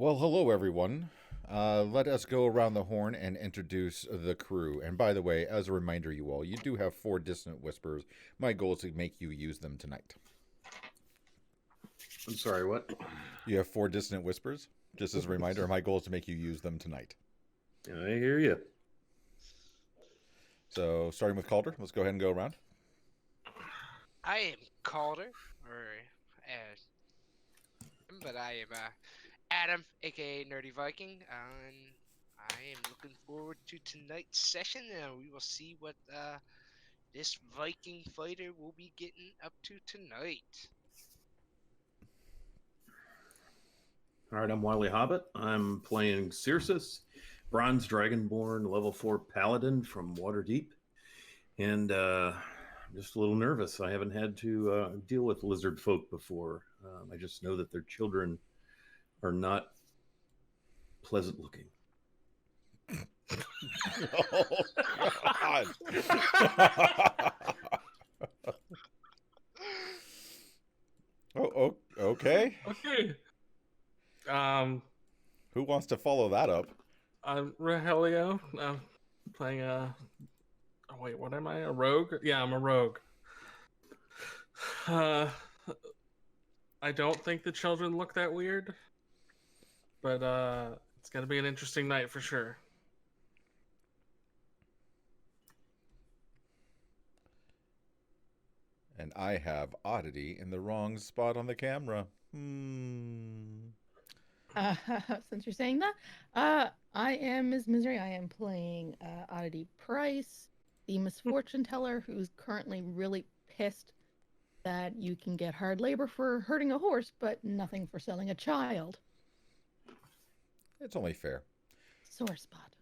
Well, hello everyone. Let us go around the horn and introduce the crew. And by the way, as a reminder, you all, you do have four dissonant whispers. My goal is to make you use them tonight. I'm sorry, what? You have four dissonant whispers. Just as a reminder, my goal is to make you use them tonight. I hear you. So, starting with Calder, let's go ahead and go around. I am Calder, but I am Adam, aka Nerdy Viking, and I am looking forward to tonight's session. And we will see what this Viking fighter will be getting up to tonight. All right, I'm Wily Hobbit. I'm playing Circes, Bronze Dragonborn, level 4 Paladin from Waterdeep. And I'm just a little nervous. I haven't had to deal with lizard folk before. I just know that their children are not pleasant looking. Oh, God. Oh, okay. Okay. Who wants to follow that up? I'm Rogelio. I'm playing oh wait, what am I? A rogue? Yeah, I'm a rogue. I don't think the children look that weird, but it's gonna be an interesting night for sure. And I have Oddity in the wrong spot on the camera. Since you're saying that, I am Ms. Misery. I am playing Oddity Price, the misfortune teller who's currently really pissed that you can get hard labor for hurting a horse, but nothing for selling a child. It's only fair. Sore spot.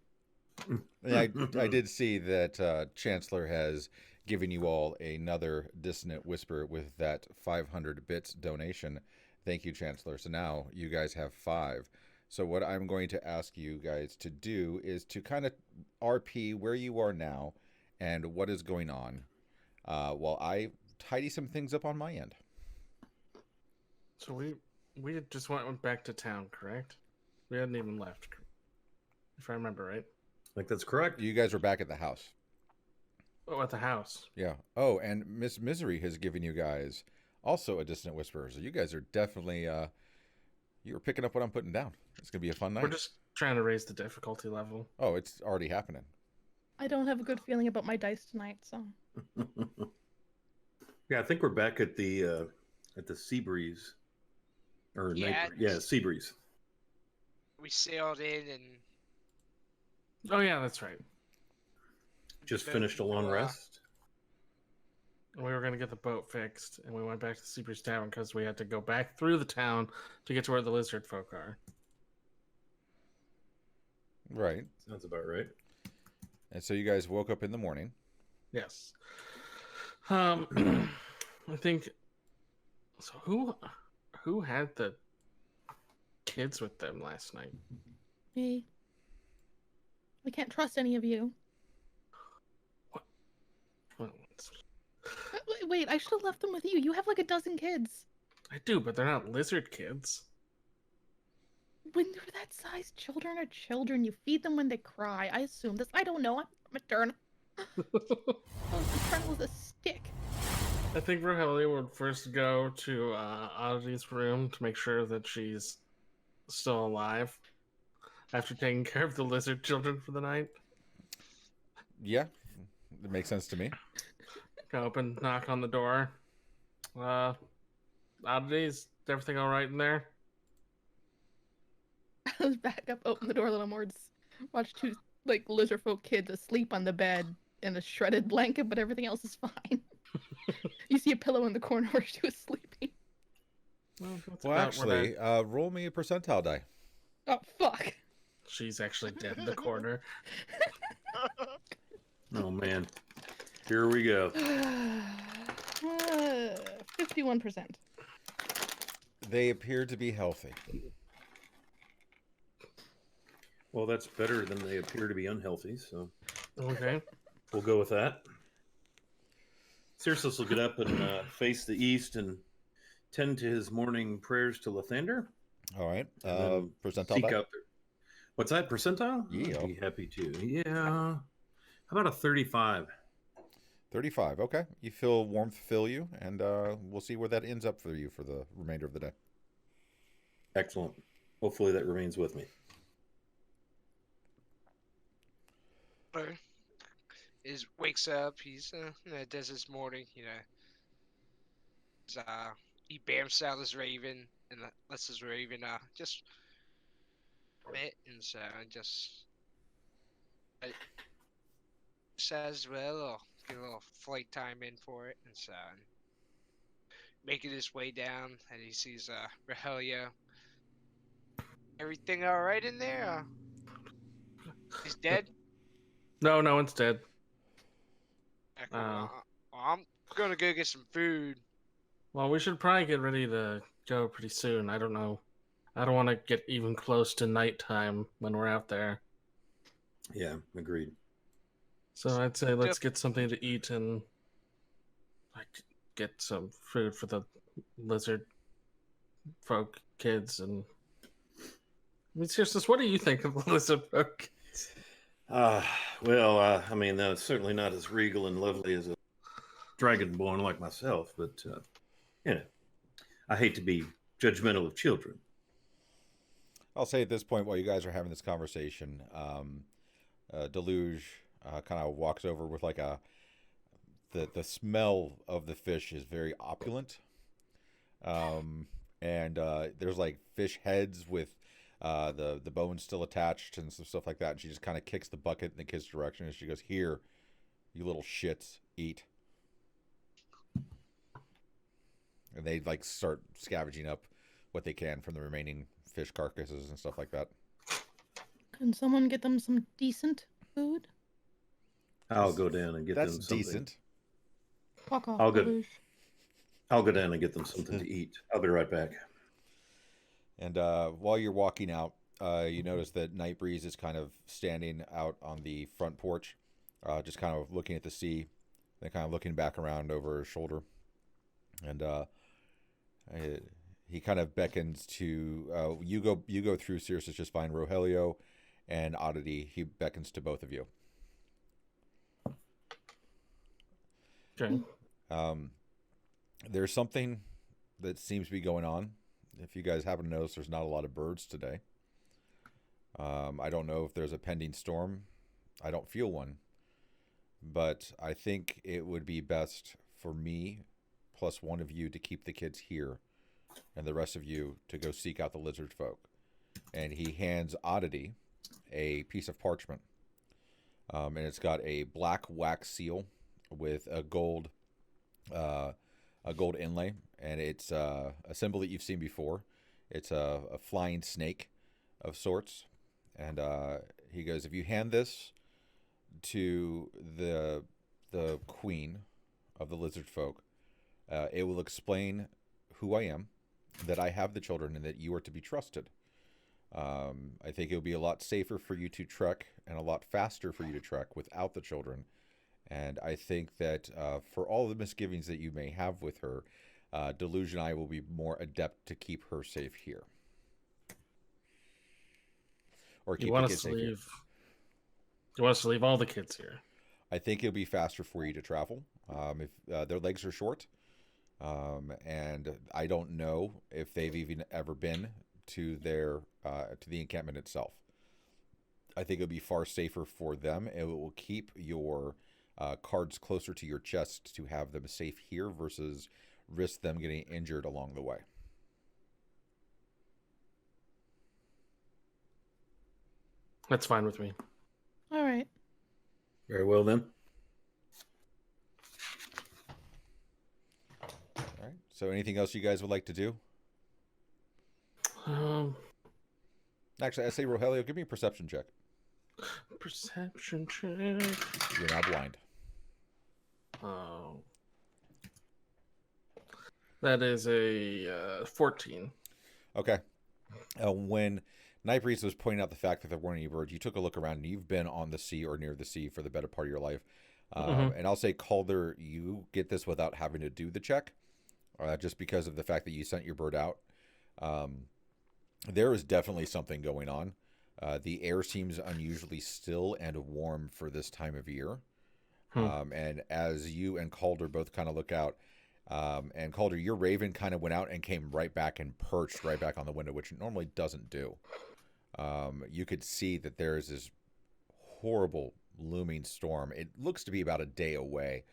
I did see that Chancellor has given you all another dissonant whisper with that 500 bits donation. Thank you, Chancellor. So now you guys have 5. So what I'm going to ask you guys to do is to kind of RP where you are now and what is going on while I tidy some things up on my end. So we just went back to town, correct? We hadn't even left, if I remember right. I think that's correct. You guys were back at the house. Oh, at the house. Yeah. Oh, and Miss Misery has given you guys also a dissonant whisper. So you guys are definitely you're picking up what I'm putting down. It's gonna be a fun night. We're just trying to raise the difficulty level. Oh, it's already happening. I don't have a good feeling about my dice tonight, so. Yeah, I think we're back at the Sea Breeze. Or Sea Breeze. We sailed in and Oh yeah, that's right. Just finished a long rest. We were going to get the boat fixed, and we went back to Seabreeze Tavern because we had to go back through the town to get to where the lizard folk are. Right. Sounds about right. And so you guys woke up in the morning. Yes. I think. So who had the kids with them last night? Me. I can't trust any of you. Well, Wait, I should have left them with you. You have like a dozen kids. I do, but they're not lizard kids. When they're that size, children are children. You feed them when they cry. I assume this. I don't know. I'm maternal. Maternal with a stick. I think Rogelio would first go to Oddity's room to make sure that she's still alive after taking care of the lizard children for the night. Yeah, it makes sense to me. Go open, knock on the door. Oddity, is everything all right in there? I was back up, open the door a little more. Just watch two like lizard folk kids asleep on the bed in a shredded blanket, but everything else is fine. You see a pillow in the corner where she was sleeping. Well, Actually, roll me a percentile die. Oh fuck! She's actually dead in the corner. Oh man. Here we go. 51%. They appear to be healthy. Well, that's better than they appear to be unhealthy, so Okay. we'll go with that. Circe will get up and face the east and tend to his morning prayers to Lathander. All right. And then Percentile seek die? out their. What's that, percentile? Yeah. I'd be happy to. Yeah. How about a 35? 35. Okay. You feel warmth fill you, and we'll see where that ends up for you for the remainder of the day. Excellent. Hopefully that remains with me. Is wakes up. He's does his morning. He bamps out his raven and lets his raven just bit and so just says well, I'll get a little flight time in for it and so making his way down and he sees Rogelio. Everything all right in there? He's dead. No, it's dead. I'm gonna go get some food. Well, we should probably get ready to go pretty soon. I don't know. I don't want to get even close to nighttime when we're out there. Yeah, agreed. So I'd say let's get something to eat and like get some food for the lizard folk kids. And I mean, seriously, what do you think of the lizard folk kids? Well, I mean, that's certainly not as regal and lovely as a dragonborn like myself, but I hate to be judgmental of children. I'll say at this point, while you guys are having this conversation, Deluge kind of walks over with like the smell of the fish is very opulent, and there's like fish heads with the bones still attached and some stuff like that. And she just kind of kicks the bucket in the kid's direction, and she goes, "Here, you little shits, eat." And they like start scavenging up what they can from the remaining fish carcasses and stuff like that. Can someone get them some decent food? I'll go down and get them That's something. decent. Fuck off, I'll go down and get them something to eat. I'll be right back. And while you're walking out, you notice that Nightbreeze is kind of standing out on the front porch, just kind of looking at the sea, then kind of looking back around over his shoulder. And he kind of beckons to you go through Cirrus just fine. Rogelio and Oddity, he beckons to both of you. Okay. There's something that seems to be going on. If you guys happen to notice, there's not a lot of birds today. I don't know if there's a pending storm. I don't feel one. But I think it would be best for me, plus one of you, to keep the kids here, and the rest of you to go seek out the lizard folk. And he hands Oddity a piece of parchment. And it's got a black wax seal with a gold inlay, and it's a symbol that you've seen before. It's a flying snake of sorts, and he goes, if you hand this to the queen of the lizard folk, it will explain who I am, that I have the children, and that you are to be trusted. I think it would be a lot safer for you to trek and a lot faster for you to trek without the children. And I think that for all the misgivings that you may have with her, Deluge and I will be more adept to keep her safe here. Or keep the kids safe here. You want us to leave all the kids here? I think it'll be faster for you to travel. If their legs are short, and I don't know if they've even ever been to the encampment itself. I think it'll be far safer for them. It will keep your cards closer to your chest to have them safe here versus risk them getting injured along the way. That's fine with me. All right. Very well then. All right. So anything else you guys would like to do? Actually, I say, Rogelio, give me a perception check. Perception check. You're now blind. Oh. That is a 14. Okay. When Nightbreeze was pointing out the fact that there weren't any birds, you took a look around, and you've been on the sea or near the sea for the better part of your life. And I'll say, Calder, you get this without having to do the check, just because of the fact that you sent your bird out. There is definitely something going on. The air seems unusually still and warm for this time of year. Hmm. And as you and Calder both kind of look out, and Calder, your raven kind of went out and came right back and perched right back on the window, which it normally doesn't do. You could see that there is this horrible looming storm. It looks to be about a day away,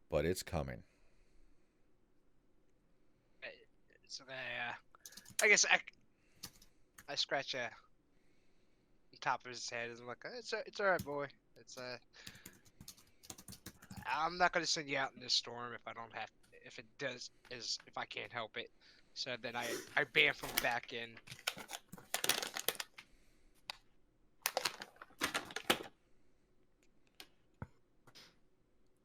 but it's coming. So I guess I scratch the top of his head and I'm like, it's all right, boy. It's I'm not gonna send you out in this storm if I don't have. If it does, is if I can't help it. So then I bamf him back in.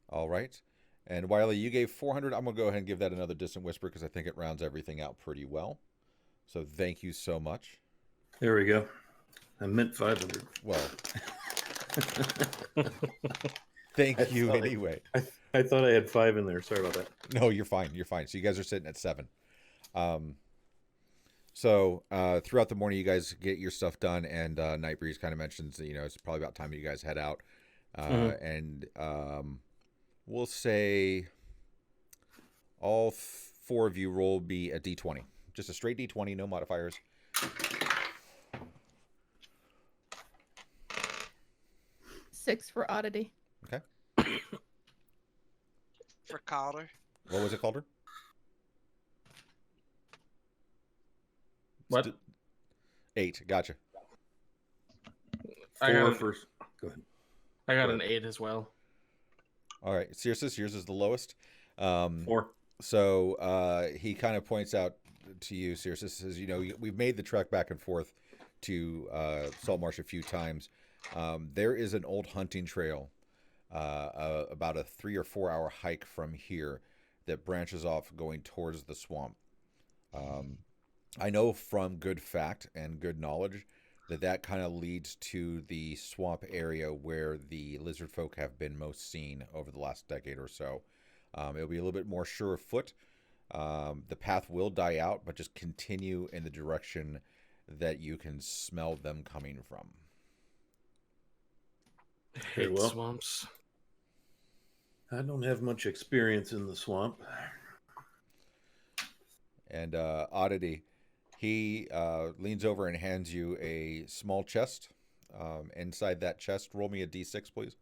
All right. And Wiley, you gave 400. I'm going to go ahead and give that another distant whisper because I think it rounds everything out pretty well. So thank you so much. There we go. I meant 500. Well, thank you anyway. I thought I had 5 in there. Sorry about that. No, you're fine. You're fine. So you guys are sitting at 7. So throughout the morning, you guys get your stuff done, and Nightbreeze kind of mentions that, it's probably about time you guys head out. And we'll say all 4 of you roll be a d20. Just a straight d20, no modifiers. Six for oddity. Okay. For Calder. What was it called? What? 8. Gotcha. I got first. Go ahead. I got an 8 as well. All right. Circe, yours is the lowest. 4. So he kind of points out to you, Circe, says, we've made the trek back and forth to Saltmarsh a few times. There is an old hunting trail about a 3 or 4 hour hike from here that branches off going towards the swamp. I know from good fact and good knowledge that kind of leads to the swamp area where the lizard folk have been most seen over the last decade or so. It'll be a little bit more sure of foot. The path will die out, but just continue in the direction that you can smell them coming from. I hate well. swamps. I don't have much experience in the swamp. And Oddity, he leans over and hands you a small chest. Inside that chest, roll me a d6, please.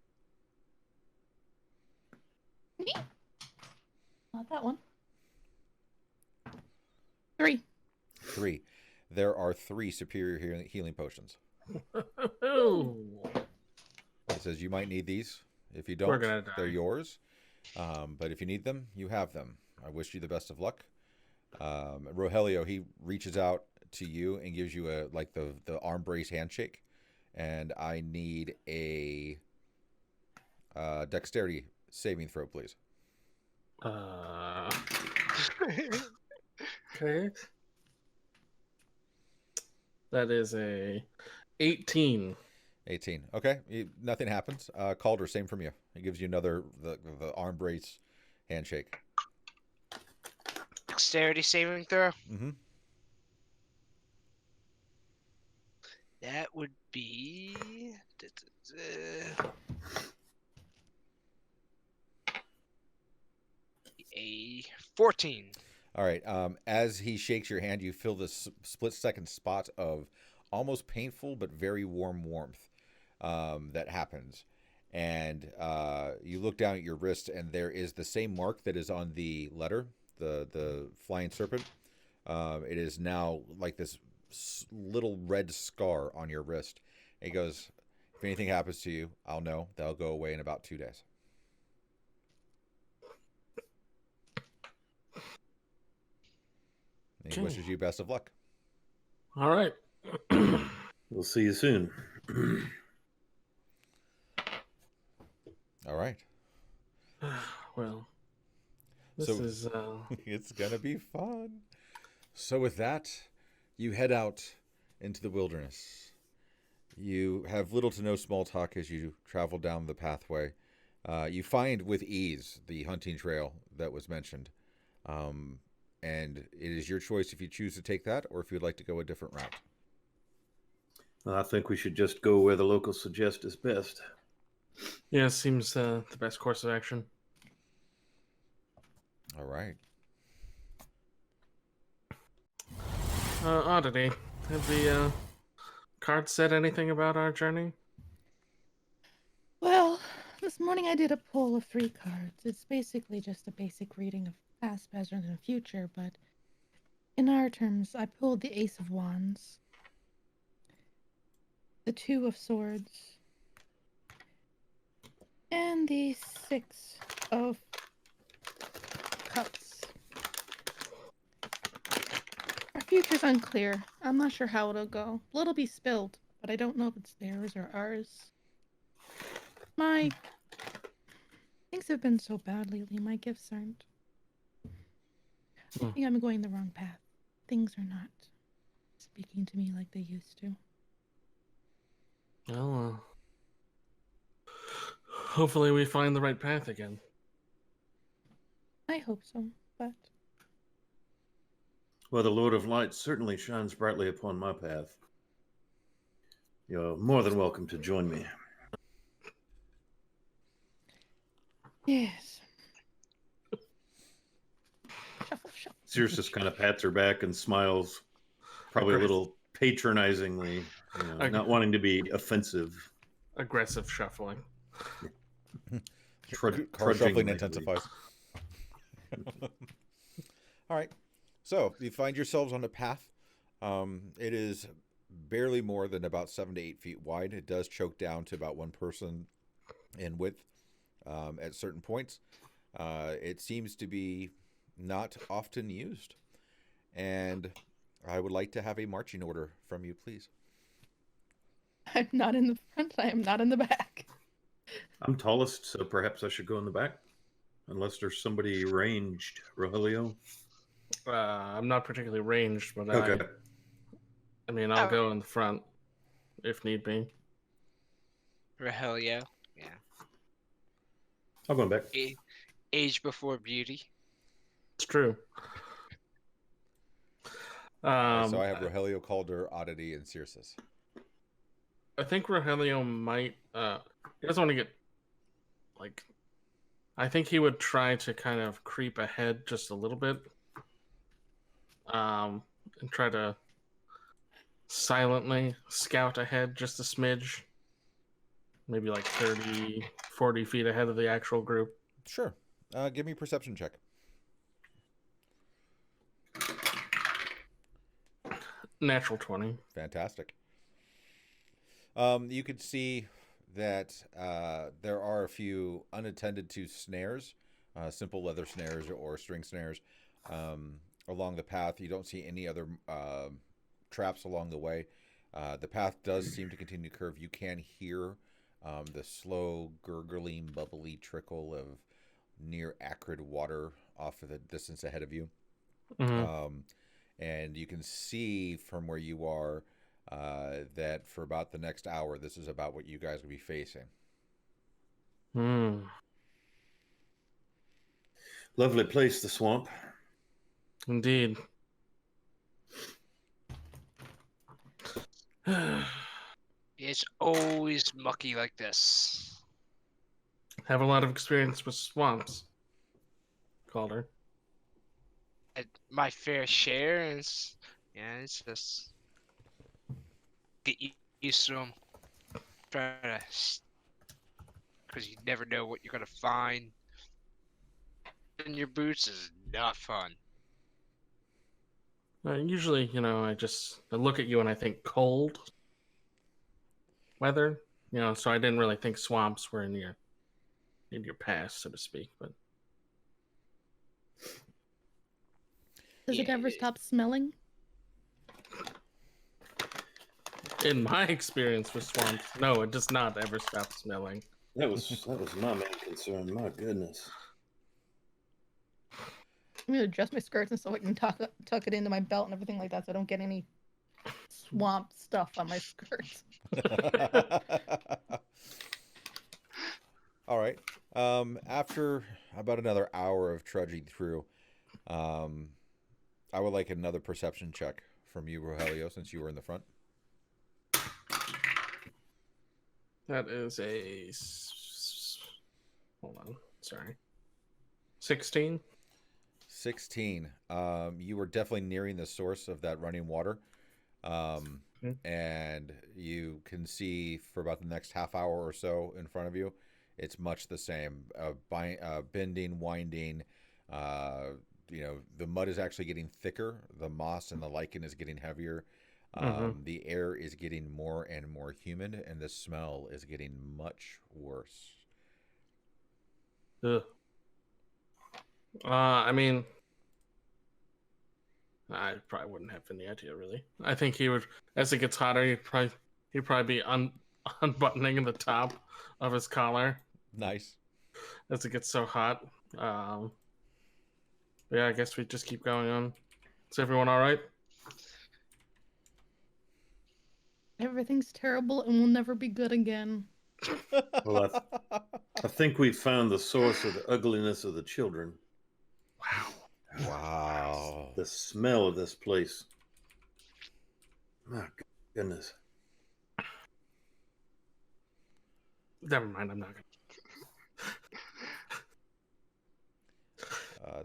Not that one. 3. 3. There are 3 superior healing potions. Oh. It says you might need these. If you We're don't, gonna die. they're yours. But if you need them, you have them. I wish you the best of luck. Rogelio, he reaches out to you and gives you the arm brace handshake. And I need a dexterity saving throw, please. Okay. That is a 18. 18. Okay. Nothing happens. Calder, same from you. He gives you another the arm brace handshake. Dexterity saving throw. Mm-hmm. That would be a 14. All right. As he shakes your hand, you feel this split-second spot of almost painful but very warm warmth that happens. And you look down at your wrist, and there is the same mark that is on the letter, the flying serpent. It is now like this little red scar on your wrist. And he goes, if anything happens to you, I'll know. That'll go away in about 2 days. And he wishes you best of luck. All right. We'll see you soon. All right. Well, this So- is It's going to be fun. So with that, you head out into the wilderness. You have little to no small talk as you travel down the pathway. You find with ease the hunting trail that was mentioned. And it is your choice if you choose to take that or if you'd like to go a different route. I think we should just go where the locals suggest is best. Yeah, seems the best course of action. All right. Oddity, have the cards said anything about our journey? Well, this morning I did a pull of 3 cards. It's basically just a basic reading of past, present, and future, but in our terms, I pulled the Ace of Wands, the 2 of Swords, and the 6 of Cups. Our future's unclear. I'm not sure how it'll go. Blood'll be spilled, but I don't know if it's theirs or ours. Things have been so bad lately, my gifts aren't. I think I'm going the wrong path. Things are not speaking to me like they used to. Well, hopefully we find the right path again. I hope so, but Well, the Lord of Light certainly shines brightly upon my path. You're more than welcome to join me. yes. Shuffle, shuffle. Circe just kind of pats her back and smiles, probably a little patronizingly, not wanting to be offensive. Aggressive shuffling. Car shuffling intensifies. All right. So you find yourselves on a path. It is barely more than about 7 to 8 feet wide. It does choke down to about one person in width at certain points. It seems to be not often used. And I would like to have a marching order from you, please. I'm not in the front. I am not in the back. I'm tallest, so perhaps I should go in the back. Unless there's somebody ranged. Rogelio? I'm not particularly ranged, but Okay. I mean, I'll go in the front if need be. Rogelio. Yeah. I'll go back. Age before beauty. It's true. So I have Rogelio, Calder, Oddity, and Circe. I think Rogelio might. He doesn't want to get I think he would try to kind of creep ahead just a little bit, and try to silently scout ahead just a smidge, maybe like 30, 40 feet ahead of the actual group. Sure. Give me a perception check. Natural 20. Fantastic. You could see that there are a few unattended to snares, simple leather snares or string snares along the path. You don't see any other traps along the way. The path does seem to continue to curve. You can hear the slow, gurgling, bubbly trickle of near acrid water off of the distance ahead of you. Mm-hmm. And you can see from where you are that for about the next hour, this is about what you guys will be facing. Lovely place, the swamp. Indeed. It's always mucky like this. Have a lot of experience with swamps, Calder. My fair share is, it's just get used to them. Try to, because you never know what you're gonna find in your boots is not fun. Usually, I look at you and I think cold weather, so I didn't really think swamps were in your past, so to speak. But does it ever stop smelling? In my experience with swamps, no, it does not ever stop smelling. That was my main concern. My goodness. I'm gonna adjust my skirts and so I can tuck it into my belt and everything like that, so I don't get any swamp stuff on my skirts. All right. After about another hour of trudging through, I would like another perception check from you, Rogelio, since you were in the front. That is hold on, sorry, 16. 16. You were definitely nearing the source of that running water. Hmm. And you can see for about the next half hour or so in front of you, it's much the same. Bending, winding. The mud is actually getting thicker. The moss and the lichen is getting heavier. The air is getting more and more humid, and the smell is getting much worse. Ugh. I mean, I probably wouldn't have any idea really. I think he would, as it gets hotter, he'd probably be unbuttoning the top of his collar Nice. as it gets so hot. Yeah, I guess we just keep going on. Is everyone all right? Everything's terrible and will never be good again. Well, I think we found the source of the ugliness of the children. Wow. The smell of this place. My goodness. Never mind, I'm not gonna.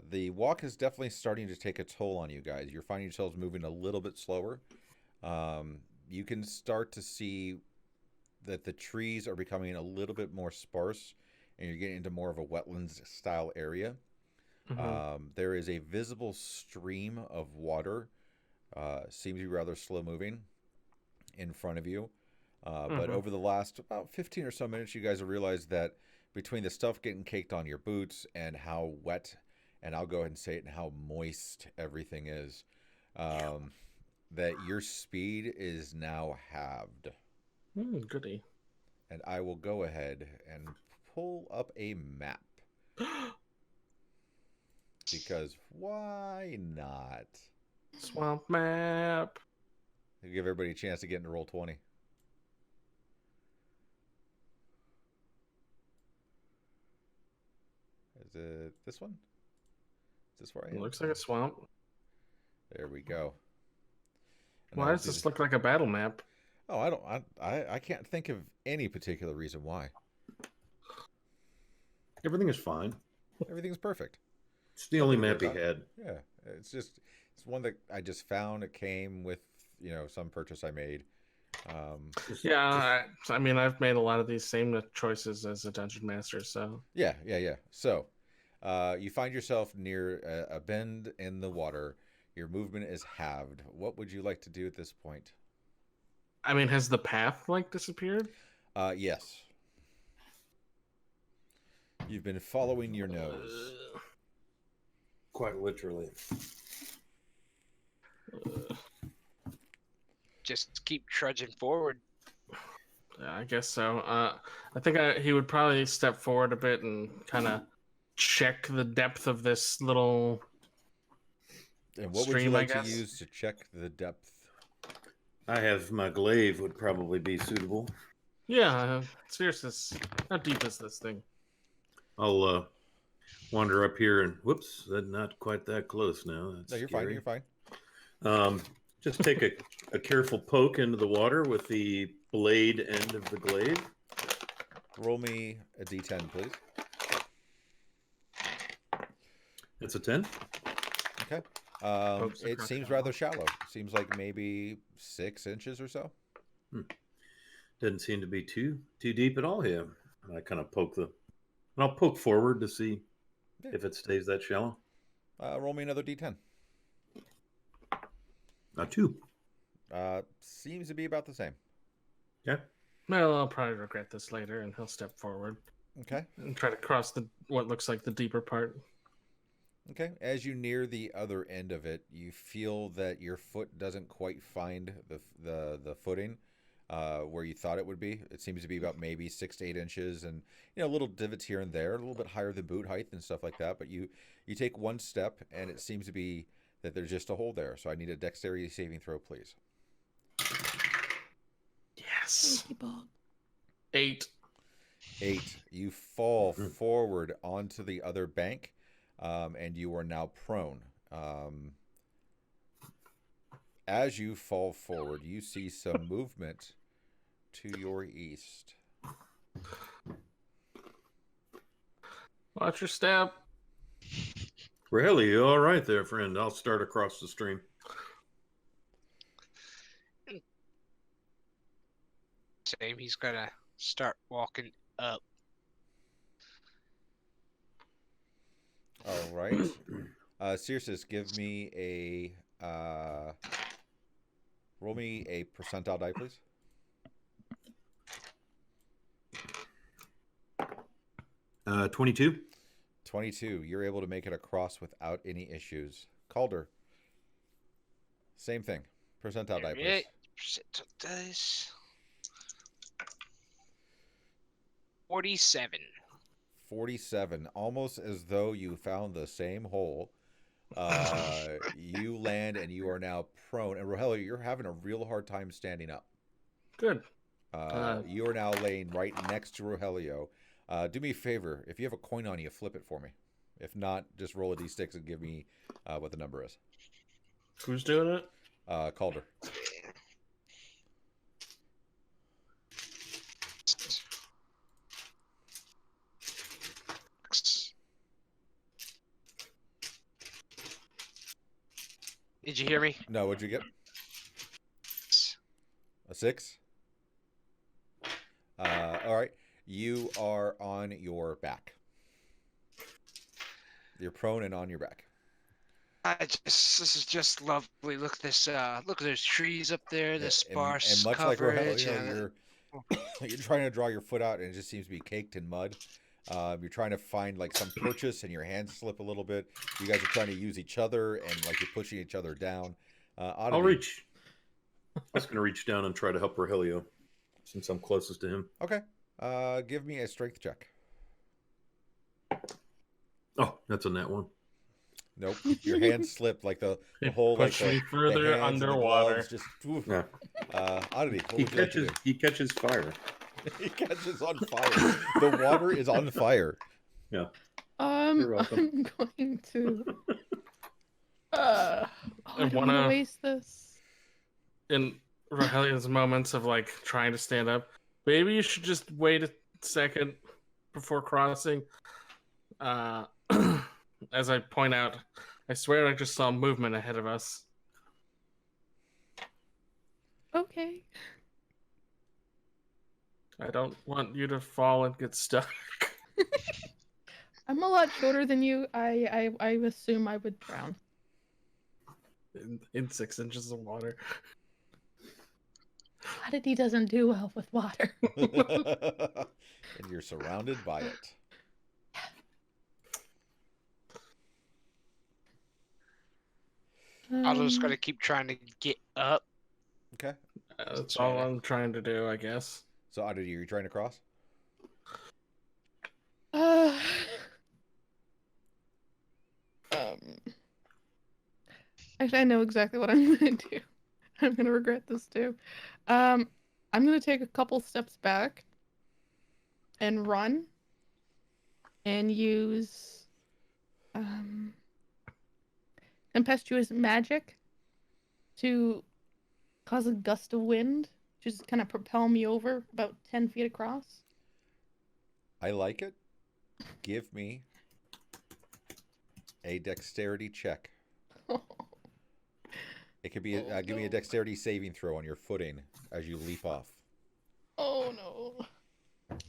The walk is definitely starting to take a toll on you guys. You're finding yourselves moving a little bit slower. You can start to see that the trees are becoming a little bit more sparse, and you're getting into more of a wetlands style area. There is a visible stream of water, seems to be rather slow moving, in front of you. But over the last about 15 or so minutes, you guys have realized that between the stuff getting caked on your boots and how wet, and I'll go ahead and say it, and how moist everything is, that your speed is now halved. Goody. And I will go ahead and pull up a map. Because why not? Swamp map. I'll give everybody a chance to get into roll 20. Is it this one? Is this where I am? It looks like a swamp. There we go. And Why I'll does do this look like a battle map? Oh, I can't think of any particular reason why. Everything is fine. Everything's perfect. It's the only Nothing to map he worry about. had. Yeah, it's one that I just found. It came with some purchase I made. Yeah, I mean, I've made a lot of these same choices as a dungeon master, so Yeah. So, you find yourself near a bend in the water. Your movement is halved. What would you like to do at this point? I mean, has the path like disappeared? Yes. You've been following your nose. Quite literally. Just keep trudging forward. Yeah, I guess so. I think he would probably step forward a bit and kind of check the depth of this little And what stream, would you like I to guess. use to check the depth? I have my glaive would probably be suitable. Yeah, seriously, how deep is this thing? I'll wander up here and whoops, that's not quite that close now. That's No, you're scary. fine. You're fine. Just take a careful poke into the water with the blade end of the glaive. Roll me a d10, please. It's a 10. Okay. Pokes the It seems crocodile. rather shallow. Seems like maybe 6 inches or so. Doesn't seem to be too deep at all here. I kind of and I'll poke forward to see if it stays that shallow. Roll me another d10. Not 2. Seems to be about the same. Yeah. Well, I'll probably regret this later, and he'll step forward Okay. and try to cross what looks like the deeper part. Okay. As you near the other end of it, you feel that your foot doesn't quite find the footing where you thought it would be. It seems to be about maybe 6 to 8 inches, and little divots here and there, a little bit higher than boot height and stuff like that. But you take one step, and it seems to be that there's just a hole there. So I need a dexterity saving throw, please. Yes. Sneaky bug. 8. 8. You fall forward onto the other bank, and you are now prone. As you fall forward, you see some movement to your east. Watch your step. Really, you all right there, friend? I'll start across the stream. Same. He's gonna start walking up. All right. Circe, give me a roll me a percentile die, please. 22. 22. You're able to make it across without any issues. Calder. Same thing. Percentile die, please. Percentile dice. 47. 47. Almost as though you found the same hole. You land and you are now prone. And Rogelio, you're having a real hard time standing up. Good. You are now laying right next to Rogelio. Do me a favor. If you have a coin on you, flip it for me. If not, just roll a d6 and give me what the number is. Who's doing it? Calder. Did you hear me? No, what'd you get? A 6? All right. You are on your back. You're prone and on your back. This is just lovely. Look at this. Look at those trees up there. The sparse and much coverage. like Rogelio, you're trying to draw your foot out, and it just seems to be caked in mud. You're trying to find like some purchase, and your hands slip a little bit. You guys are trying to use each other, and like you're pushing each other down. I'll reach. I was going to reach down and try to help Rogelio, since I'm closest to him. Okay. Give me a strength check. Oh, that's a net one. Nope. Your hands slipped like the whole Push like me further the hands and the underwater. gloves just Yeah. Oddity. What would you like to do? He catches fire. He catches on fire. The water is on fire. Yeah. You're welcome. I'm going to. I don't want to waste this. In Rogelio's moments of like trying to stand up, maybe you should just wait a second before crossing. As I point out, I swear I just saw movement ahead of us. Okay. I don't want you to fall and get stuck. I'm a lot shorter than you. I assume I would drown. In 6 inches of water. Oddity doesn't do well with water. And you're surrounded by it. Aldo's gonna keep trying to get up. Okay. That's all I'm trying to do, I guess. So, Oddity, are you trying to cross? Actually, I know exactly what I'm gonna do. I'm gonna regret this too. I'm gonna take a couple steps back and run and use tempestuous magic to cause a gust of wind, just kind of propel me over about 10 feet across. I like it. Give me a dexterity check. It could be give me a dexterity saving throw on your footing as you leap off. Oh no. Can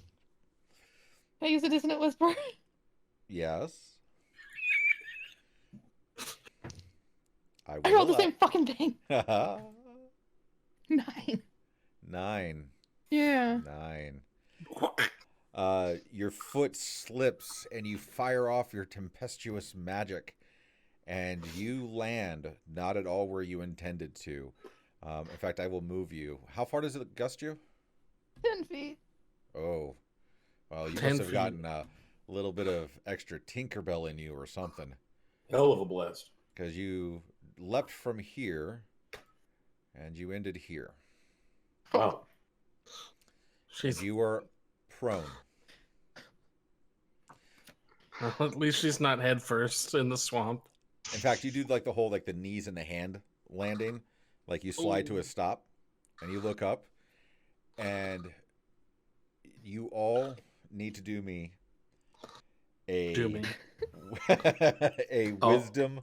I use a dissonant whisper? Yes. I rolled the same fucking thing. 9. 9. Yeah. 9. Your foot slips and you fire off your tempestuous magic, and you land not at all where you intended to. In fact, I will move you. How far does it gust you? 10 feet. Oh. Well, you 10 must have feet. gotten a little bit of extra Tinkerbell in you or something. Hell of a blast. Because you leapt from here and you ended here. Wow. And you are prone. Well, at least she's not head first in the swamp. In fact, you do like the whole like the knees and the hand landing, like you slide to a stop, and you look up, and you all need to do me Do a me. a Oh. wisdom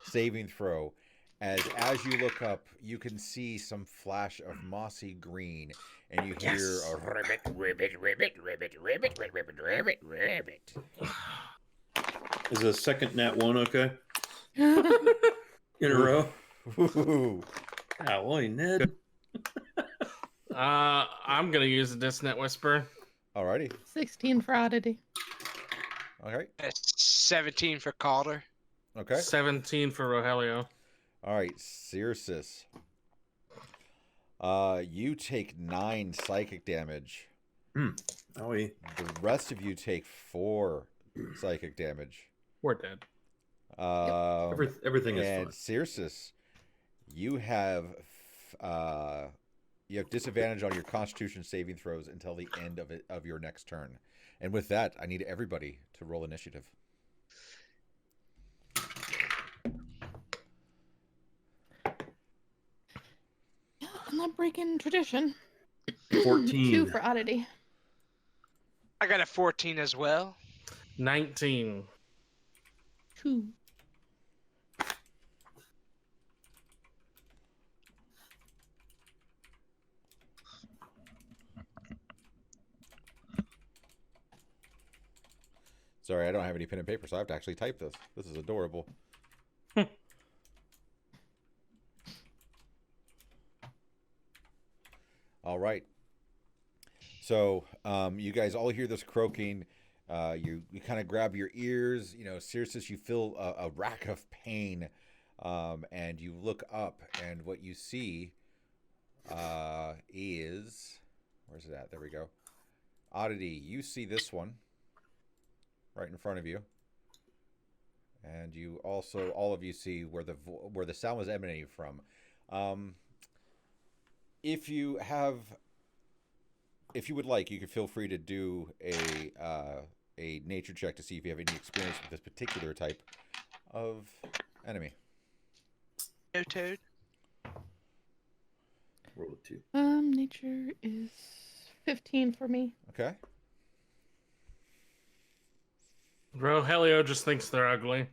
saving throw. As you look up, you can see some flash of mossy green, and you hear Yes. a ribbit, ribbit, ribbit, ribbit, ribbit, ribbit, ribbit, ribbit. Is a second nat 1 okay? Oh, In a row? Ooh. Golly, Ned. I'm gonna use a Dissonant Whisper. Alrighty. 16 for oddity. Okay. 17 for Calder. Okay. 17 for Rogelio. All right, Circes. You take 9 psychic damage. Oh, yeah. The rest of you take 4 psychic damage. We're dead. Everything is And fine. Circes, you have disadvantage on your Constitution saving throws until the end of your next turn. And with that, I need everybody to roll initiative. Yeah, I'm not breaking tradition. 14. 2 for oddity. I got a 14 as well. 19. 2. Sorry, I don't have any pen and paper, so I have to actually type this. This is adorable. All right. So you guys all hear this croaking. You kind of grab your ears. You know, Circes, you feel a rack of pain, and you look up, and what you see is, where's it at? There we go. Oddity, you see this one right in front of you, and you also, all of you see where the sound was emanating from. If you would like, you could feel free to do a nature check to see if you have any experience with this particular type of enemy. No Toad. Roll a 2. Nature is 15 for me. Okay. Rogelio just thinks they're ugly.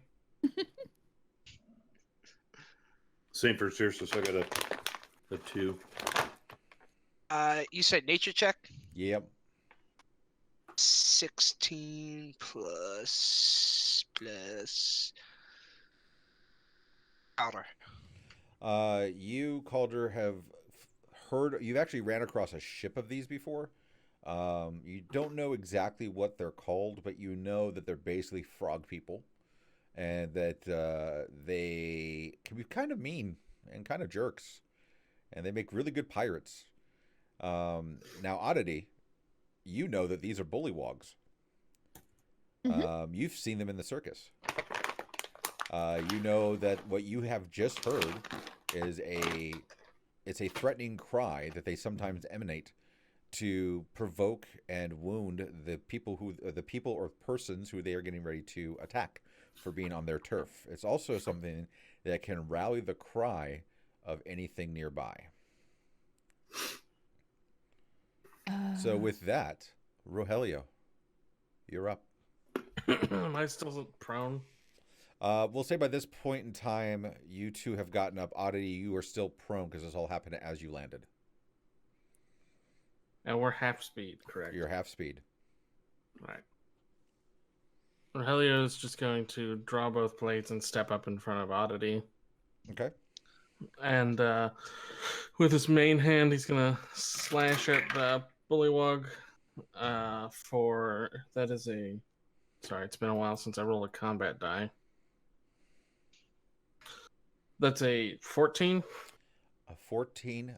Same for Circe. I got a 2. You said nature check? Yep. 16 plus Calder. You, Calder, have heard. You've actually ran across a ship of these before. You don't know exactly what they're called, but you know that they're basically frog people, and that they can be kind of mean and kind of jerks, and they make really good pirates. Now, Oddity, you know that these are bullywogs. You've seen them in the circus. You know that what you have just heard is it's a threatening cry that they sometimes emanate to provoke and wound the people or persons who they are getting ready to attack for being on their turf. It's also something that can rally the cry of anything nearby. So with that, Rogelio, you're up. Am I still prone? We'll say by this point in time, you two have gotten up. Oddity, you are still prone because this all happened as you landed. And we're half speed, correct? You're half speed. Right. Rogelio is just going to draw both blades and step up in front of Oddity. Okay. And with his main hand, he's going to slash at the bullywug for... That is a... Sorry, it's been a while since I rolled a combat die. That's a 14. A 14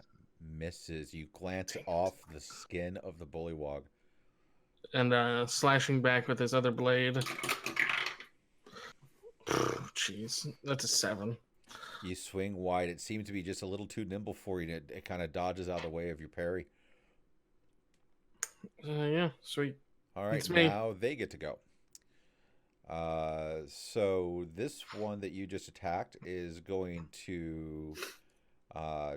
misses. You glance off the skin of the bullywog. And slashing back with his other blade. Jeez, that's a 7. You swing wide. It seems to be just a little too nimble for you. It kind of dodges out of the way of your parry. Yeah, sweet. All right, now they get to go. So this one that you just attacked is going to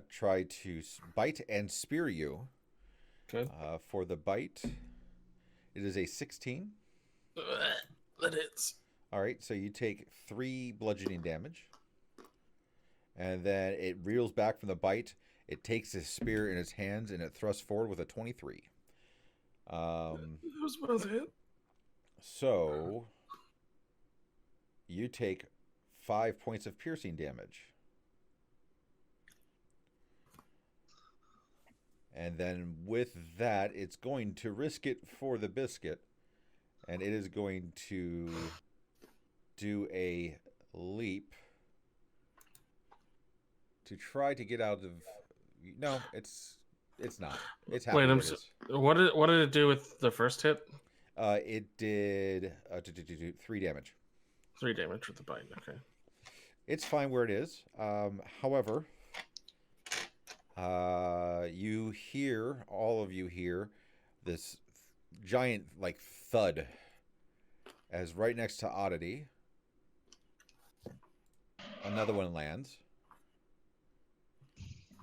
try to bite and spear you. Good. For the bite, it is a 16. That hits. All right, so you take 3 bludgeoning damage, and then it reels back from the bite. It takes his spear in its hands and it thrusts forward with a 23. Those both hit. So you take 5 points of piercing damage. And then with that, it's going to risk it for the biscuit. And it is going to do a leap to try to get out of... No, it's not. It's happy Wait, where it is. what did it do with the first hit? It did 3 damage. 3 damage with the bite. Okay. It's fine where it is. However, you hear, all of you hear, this giant like thud as right next to Oddity, another one lands.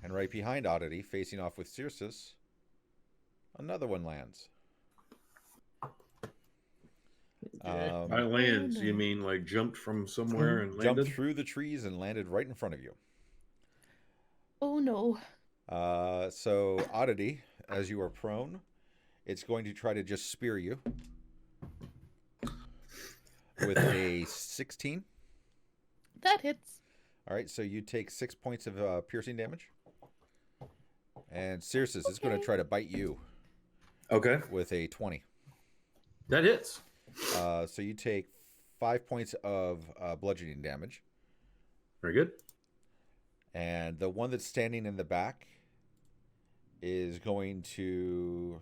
And right behind Oddity, facing off with Circe, another one lands. By lands, you mean like jumped from somewhere and landed? Jumped through the trees and landed right in front of you. Oh no. So Oddity, as you are prone, it's going to try to just spear you with a 16. That hits. All right, so you take 6 points of piercing damage. And Circe is going to try to bite you. Okay. With a 20. That hits. So you take 5 points of bludgeoning damage. Very good. And the one that's standing in the back is going to...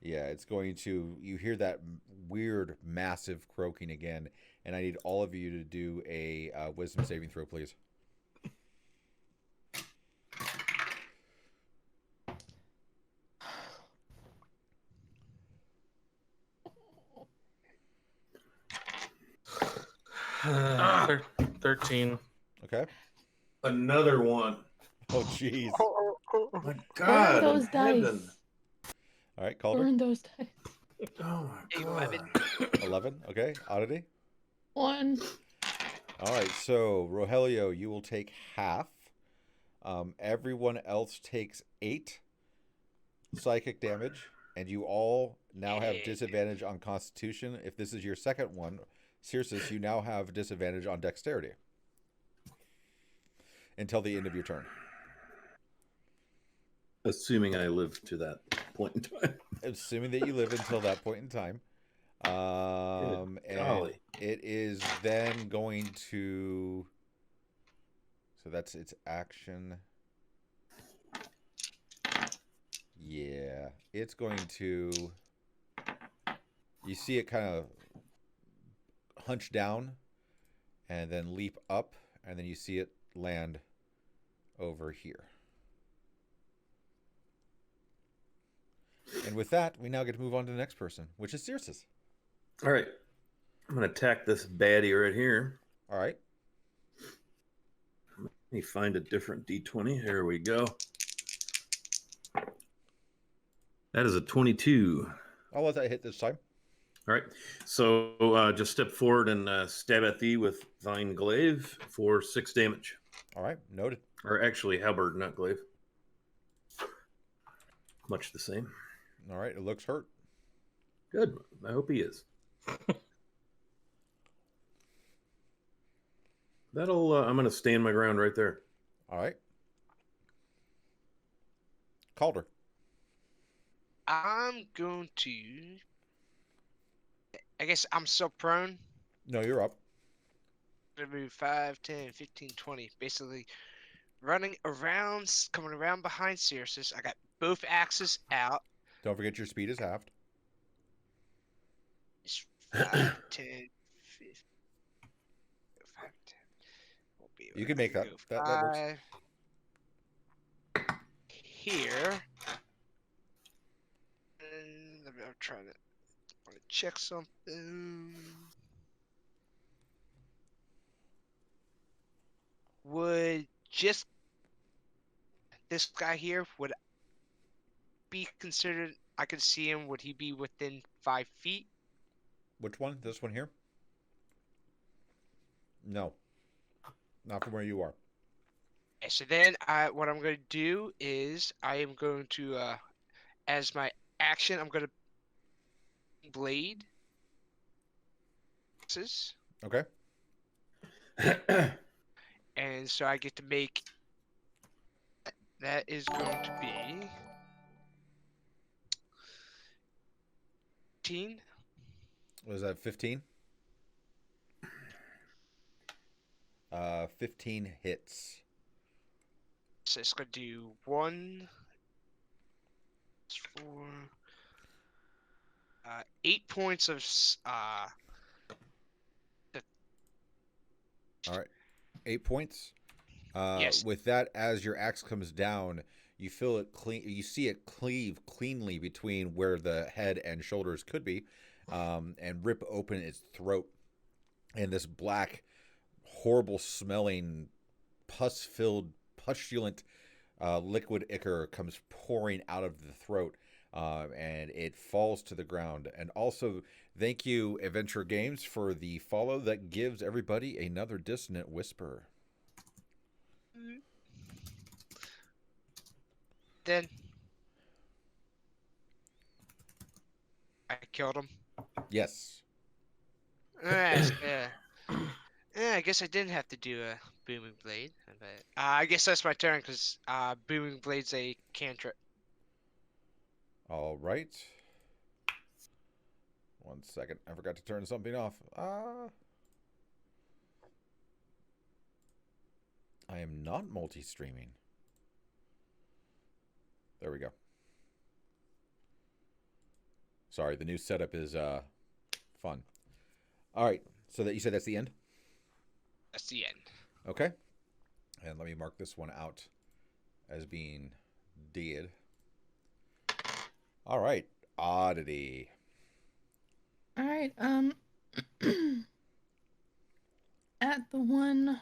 Yeah, it's going to... You hear that weird, massive croaking again. And I need all of you to do a wisdom saving throw, please. Uh, 13. Okay. Another one. Oh, jeez. My God. Burn those in heaven. dice. All right, Calder. Burn those dice. Oh my God. 11. 11. Okay. Oddity. 1. All right. So, Rogelio, you will take half. Everyone else takes 8 psychic damage. And you all now have disadvantage on Constitution. If this is your second one, Circe, you now have disadvantage on Dexterity. Until the end of your turn. Assuming I live to that point in time. Assuming that you live until that point in time. And it is then going to... So that's its action. Yeah. It's going to... You see it kind of hunch down and then leap up, and then you see it land over here. And with that, we now get to move on to the next person, which is Circe. All right. I'm going to attack this baddie right here. All right. Let me find a different D20. Here we go. That is a 22. I'll let that hit this time. All right. So just step forward and stab at thee with thine glaive for 6 damage. All right. Noted. Or actually, halberd, not glaive. Much the same. All right. It looks hurt. Good. I hope he is. That'll. I'm going to stand my ground right there. All right. Calder. I'm going to... I guess I'm still prone. No, you're up. I'm gonna move 5, 10, 15, 20. Basically running around, coming around behind Circe. I got both axes out. Don't forget your speed is halved. It's 5, 10, 15. 5, 10. Won't be able You to make that. go That works. 5 here. And I'm trying to check something. Would just this guy here would be considered? I could see him. Would he be within 5 feet? Which one? This one here? No, not from where you are. Okay, so then what I'm going to do is I am going to, as my action, I'm going to blade. Okay. And so I get to make, that is going to be 15. Was that 15? 15 hits. So it's going to do 1, 4, 8 points of All right. 8 points. yes. With that, as your axe comes down, you feel it clean. You see it cleave cleanly between where the head and shoulders could be, and rip open its throat. And this black, horrible smelling, pus-filled, pustulent liquid ichor comes pouring out of the throat, and it falls to the ground. And also, thank you, Adventure Games, for the follow that gives everybody another dissonant whisper. Then I killed him. Yes. Alright, yeah, I guess I didn't have to do a booming blade, but I guess that's my turn because booming blade's a cantrip. All right. 1 second. I forgot to turn something off. I am not multi-streaming. There we go. Sorry, the new setup is fun. All right. So that you said that's the end? That's the end. Okay. And let me mark this one out as being dead. All right. Oddity. All right. At the one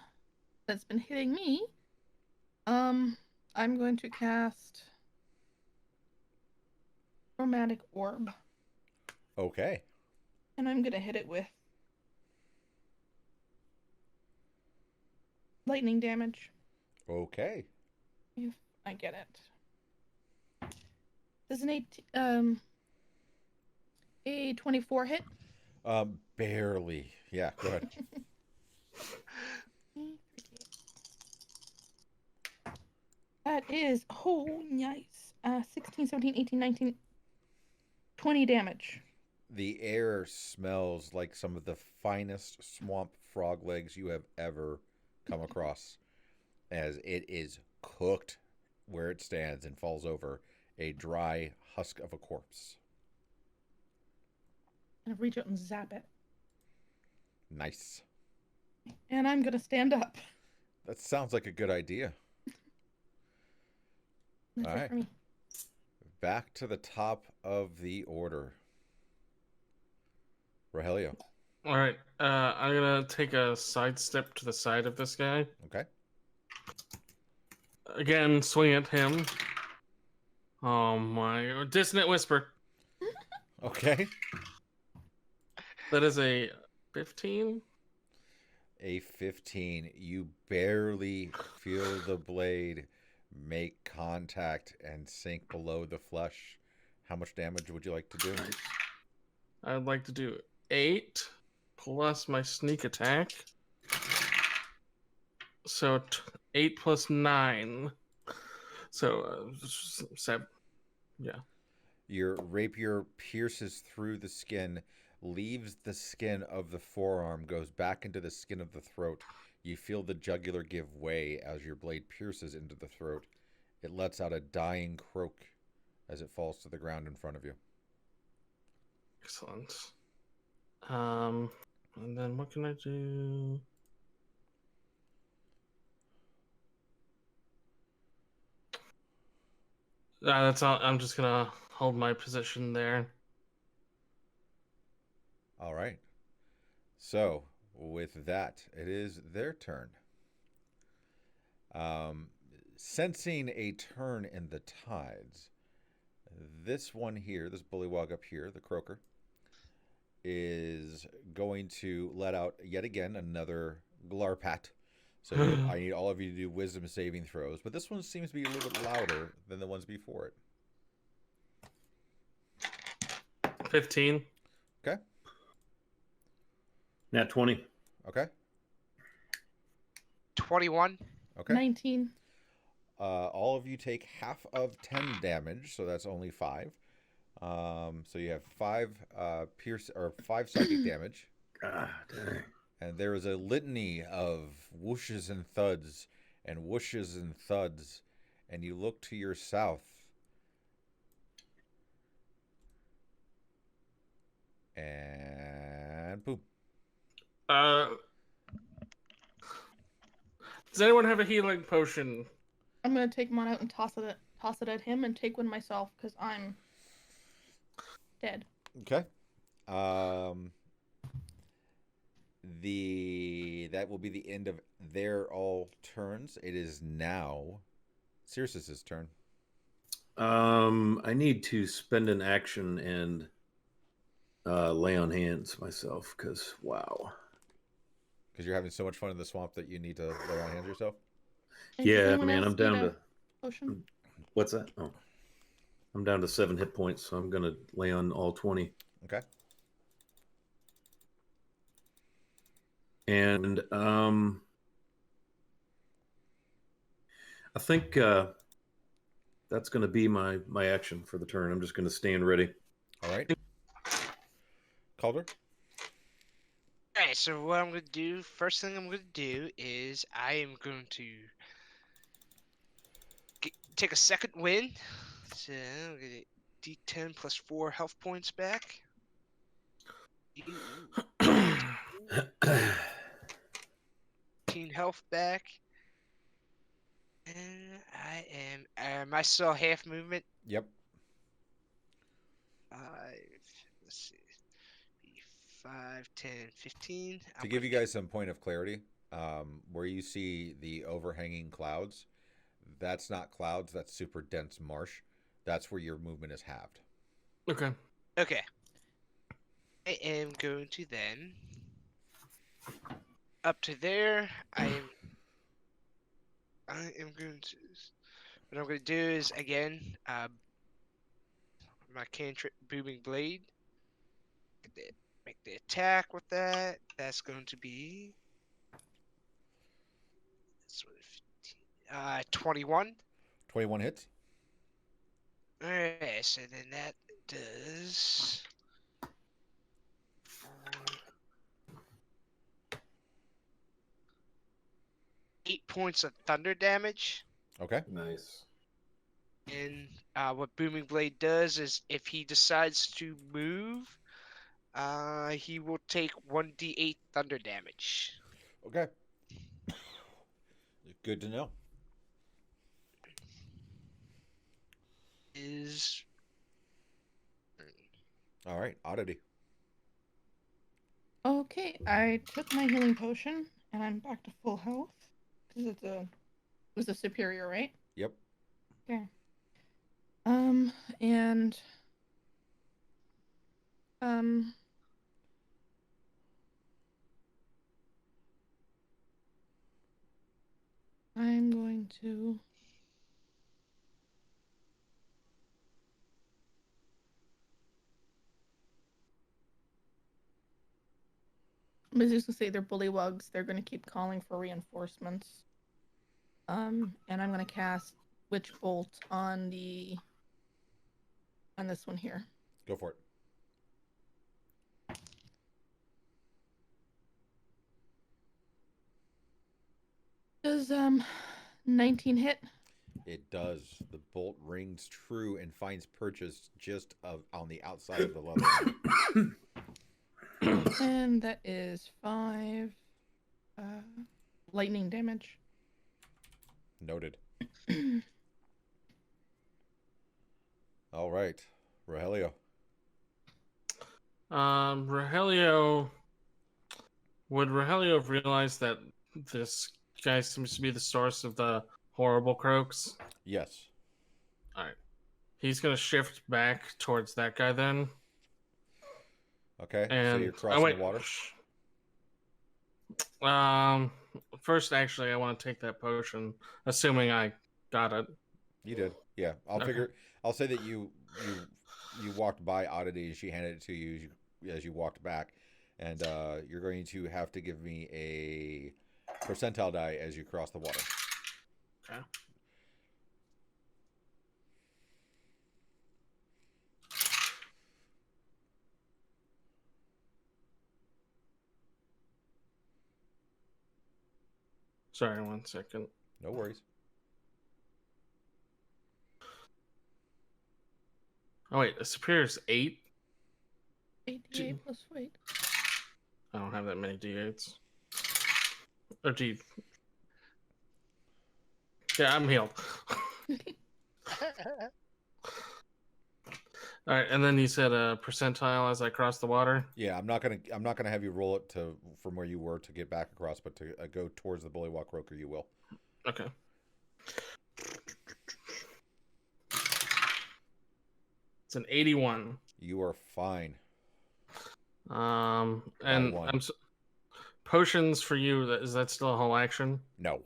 that's been hitting me, I'm going to cast Chromatic Orb, Okay. and I'm gonna hit it with lightning damage Okay. if I get it. Does a 24 hit? Barely. Yeah, go ahead. That is, oh, nice. 16, 17, 18, 19, 20 damage. The air smells like some of the finest swamp frog legs you have ever come across, as it is cooked where it stands and falls over, a dry husk of a corpse. I'm gonna reach out and zap it. Nice. And I'm gonna stand up. That sounds like a good idea. That's All it right. for me. Back to the top of the order. Rogelio. All right. I'm gonna take a side step to the side of this guy. Okay. Again, swing at him. Oh my! Dissonant whisper. Okay. That is a 15. A 15. You barely feel the blade make contact and sink below the flesh. How much damage would you like to do? I'd like to do 8 plus my sneak attack. So 8 plus 9. So 7. Yeah. Your rapier pierces through the skin, leaves the skin of the forearm, goes back into the skin of the throat. You feel the jugular give way as your blade pierces into the throat. It lets out a dying croak as it falls to the ground in front of you. Excellent. And then what can I do? That's all. I'm just gonna hold my position there. All right. So, with that, it is their turn. Sensing a turn in the tides, this one here, this bullywog up here, the croaker, is going to let out yet again another Glarpat. So I need all of you to do wisdom saving throws, but this one seems to be a little bit louder than the ones before it. 15. Okay. Nat 20. Okay. 21. Okay. 19. All of you take half of 10 damage, so that's only 5. So you have 5 pierce or 5 psychic damage. God dang. And there is a litany of whooshes and thuds and whooshes and thuds. And you look to your south. And boom. Does anyone have a healing potion? I'm gonna take one out and toss it at him, and take one myself because I'm dead. Okay. That will be the end of their all turns. It is now Circe's turn. I need to spend an action and lay on hands myself because wow. Because you're having so much fun in the swamp that you need to lay on hands yourself. And does Yeah, anyone man, else I'm down need a to potion. what's that? Oh, I'm down to 7 hit points, so I'm gonna lay on all 20. Okay. And I think that's going to be my action for the turn. I'm just going to stand ready. All right. Calder? Alright, so what I'm going to do, first thing I'm going to do is I am going to take a second win. So I'm going to D10 plus 4 health points back. 15 health back. And I am I still half movement? Yep. 5, let's see, 5, 10, 15. To give you guys some point of clarity, where you see the overhanging clouds, that's not clouds, that's super dense marsh. That's where your movement is halved. Okay. Okay. I am going to then up to there. I am going to. What I'm going to do is again, my cantrip booming blade. Make the attack with that. That's going to be 21. 21 hits. Alright, so then that does 8 points of thunder damage. Okay. Nice. And what Booming Blade does is if he decides to move, he will take 1d8 thunder damage. Okay. Good to know. All right, Oddity. Okay, I took my healing potion and I'm back to full health because it was a superior, right? Yep. Okay. And I'm going to I was just gonna say they're bullywugs. They're gonna keep calling for reinforcements. And I'm gonna cast Witch Bolt on this one here. Go for it. Does 19 hit? It does. The bolt rings true and finds purchase just on the outside of the leather. And that is 5 lightning damage. Noted. All right, Rogelio. Rogelio. Would Rogelio have realized that this guy seems to be the source of the horrible croaks? Yes. Alright. He's gonna shift back towards that guy then. Okay, so And you're crossing wait. the water. First, actually, I want to take that potion, assuming I got it. You did, yeah. Okay. I'll say that you walked by Oddity and she handed it to you as you walked back, and you're going to have to give me a percentile die as you cross the water. Okay. Sorry, 1 second. No worries. Oh wait, a superior is 8. 8d8 plus weight. I don't have that many d8s. Or d. Yeah, I'm healed. All right, and then you said a percentile as I cross the water. Yeah, I'm not gonna have you roll it to from where you were to get back across, but to go towards the Bullywog Croaker, you will. Okay. It's an 81. You are fine. And one. potions for you. Is that still a whole action? No.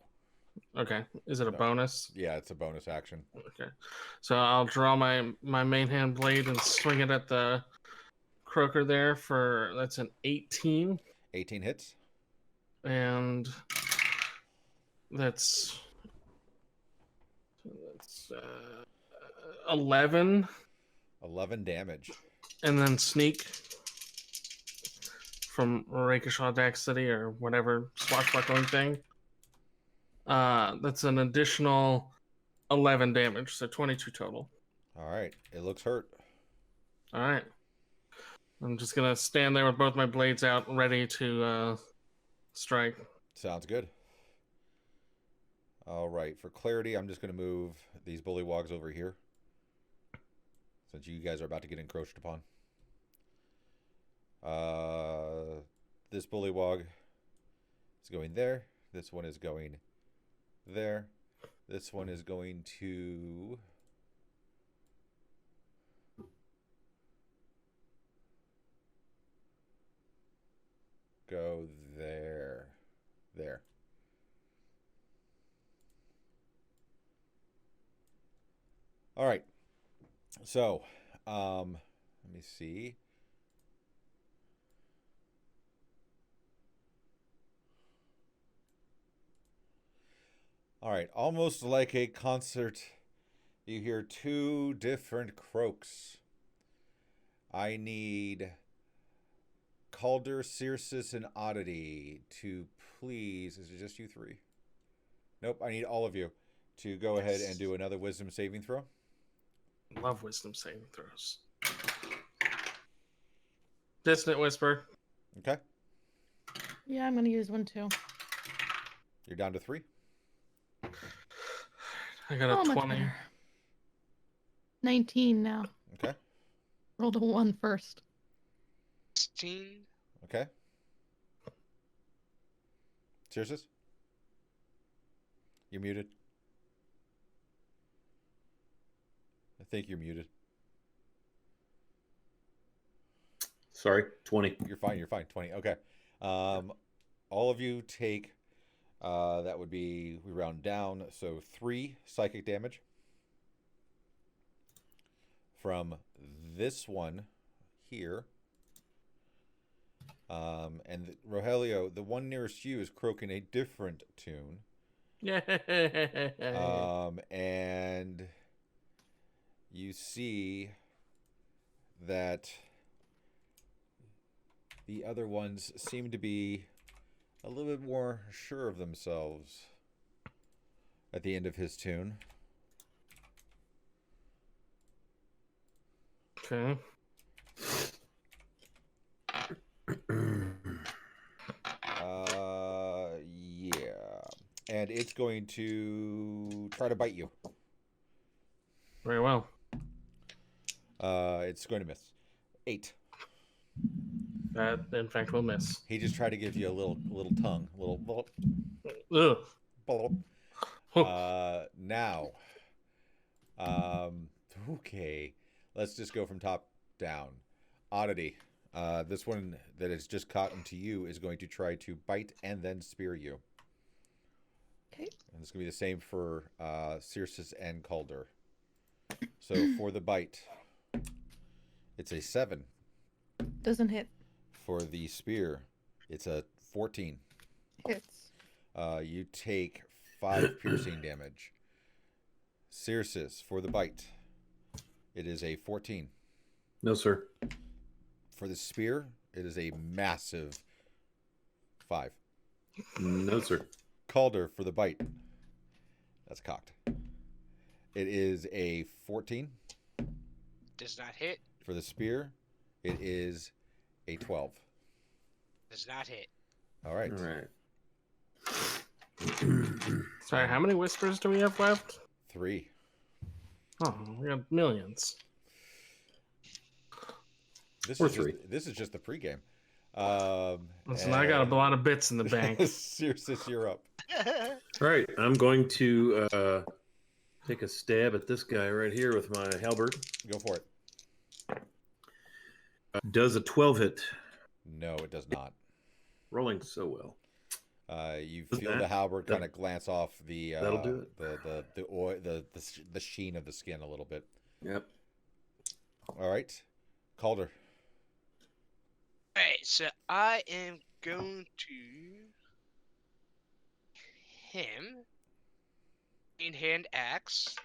Okay. Is it a No. bonus? Yeah, it's a bonus action. Okay. So I'll draw my main hand blade and swing it at the croaker there for that's an 18. 18 hits. And that's 11. 11 damage. And then sneak from Rakeshaw City or whatever swashbuckling thing. That's an additional 11 damage, so 22 total. All right, it looks hurt. All right. I'm just going to stand there with both my blades out, ready to strike. Sounds good. All right, for clarity, I'm just going to move these bullywogs over here, since you guys are about to get encroached upon. This bullywog is going there. This one is going there. This one is going to go there. There. All right. So, let me see. All right, almost like a concert, you hear two different croaks. I need Calder, Circes, and Oddity to please. Is it just you three? Nope, I need all of you to go ahead and do another wisdom saving throw. Love wisdom saving throws. Dissonant Whisper. Okay. Yeah, I'm gonna use one too. You're down to 3. I got a much 20. better. 19 now. Okay. Rolled a 1 first. 16. Okay. Circes? You're muted. I think you're muted. Sorry, 20. You're fine. 20. Okay. All of you take, that would be, we round down, so 3 psychic damage from this one here. And Rogelio, the one nearest you is croaking a different tune. Yeah. And you see that the other ones seem to be a little bit more sure of themselves at the end of his tune. Okay. Yeah. And it's going to try to bite you. Very well. It's going to miss. 8. That, in fact, will miss. He just tried to give you a little tongue. A little... Ugh. Now. Okay. Let's just go from top down. Oddity. This one that has just caught into you is going to try to bite and then spear you. Okay. And it's going to be the same for Circe and Calder. So for the bite, it's a 7. Doesn't hit. For the spear, it's a 14. Hits. You take 5 piercing damage. Circe, for the bite, it is a 14. No, sir. For the spear, it is a massive 5. No, sir. Calder, for the bite, that's cocked. It is a 14. Does not hit. For the spear, it is a 12. Does not hit. All right. All right. Sorry, how many whispers do we have left? 3. Oh, we got millions. This Or is 3. This is just the pregame. Listen, I got a lot of bits in the bank. Circe, you're up. All right. I'm going to take a stab at this guy right here with my halberd. Go for it. Does a 12 hit? No, it does not. Rolling so well. You Does feel that- the halberd that- kind of glance off the that'll do it. the oil, the sheen of the skin a little bit. Yep. All right, Calder. Alright, so I am going to him in hand axe.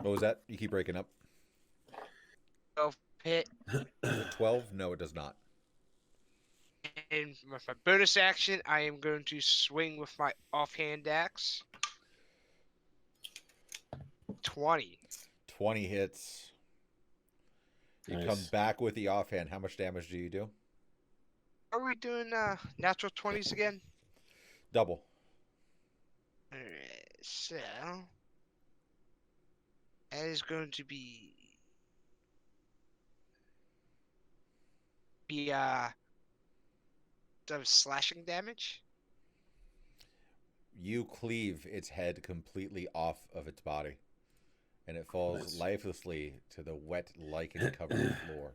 What was that? You keep breaking up. 12 hit, 12? No, it does not. and with my bonus action, I am going to swing with my offhand axe. 20. 20 hits. You Nice. come back with the offhand. How much damage do you do? Are we doing natural 20s again? Double. Alright, so that is going to be some slashing damage. You cleave its head completely off of its body, and it falls Nice. lifelessly to the wet lichen-covered floor.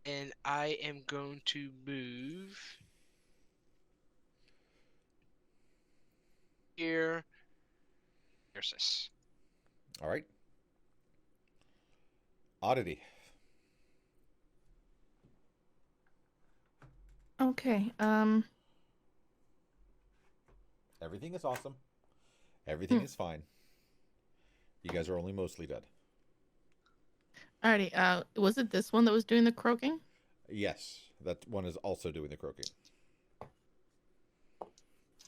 And I am going to move here. Here's this. All right. Oddity. Okay. Everything is awesome. Everything Hmm. is fine. You guys are only mostly dead. Alrighty. Was it this one that was doing the croaking? Yes, that one is also doing the croaking.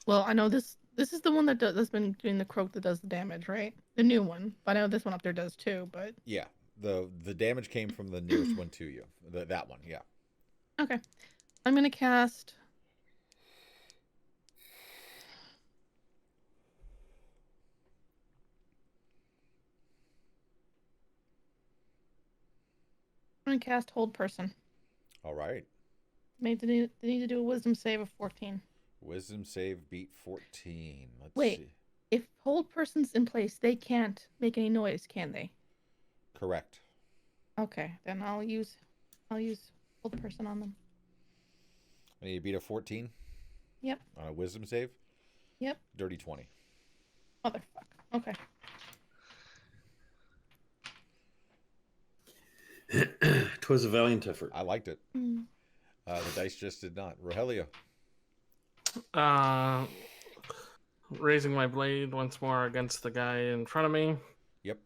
Well, I know this is the one that's been doing the croak that does the damage, right? The new one. But I know this one up there does too, but Yeah, the damage came from the nearest one to you. That one, yeah. okay. I'm gonna cast Hold Person. All right. They need to do a Wisdom save of 14. Wisdom save beat 14. Let's Wait. see. If Hold Person's in place, they can't make any noise, can they? Correct. Okay, then I'll use Hold Person on them. And you beat a 14? Yep. On a wisdom save? Yep. Dirty 20. Motherfucker. Okay. 'Twas a valiant effort. I liked it. Mm. The dice just did not. Rogelio. Raising my blade once more against the guy in front of me. Yep.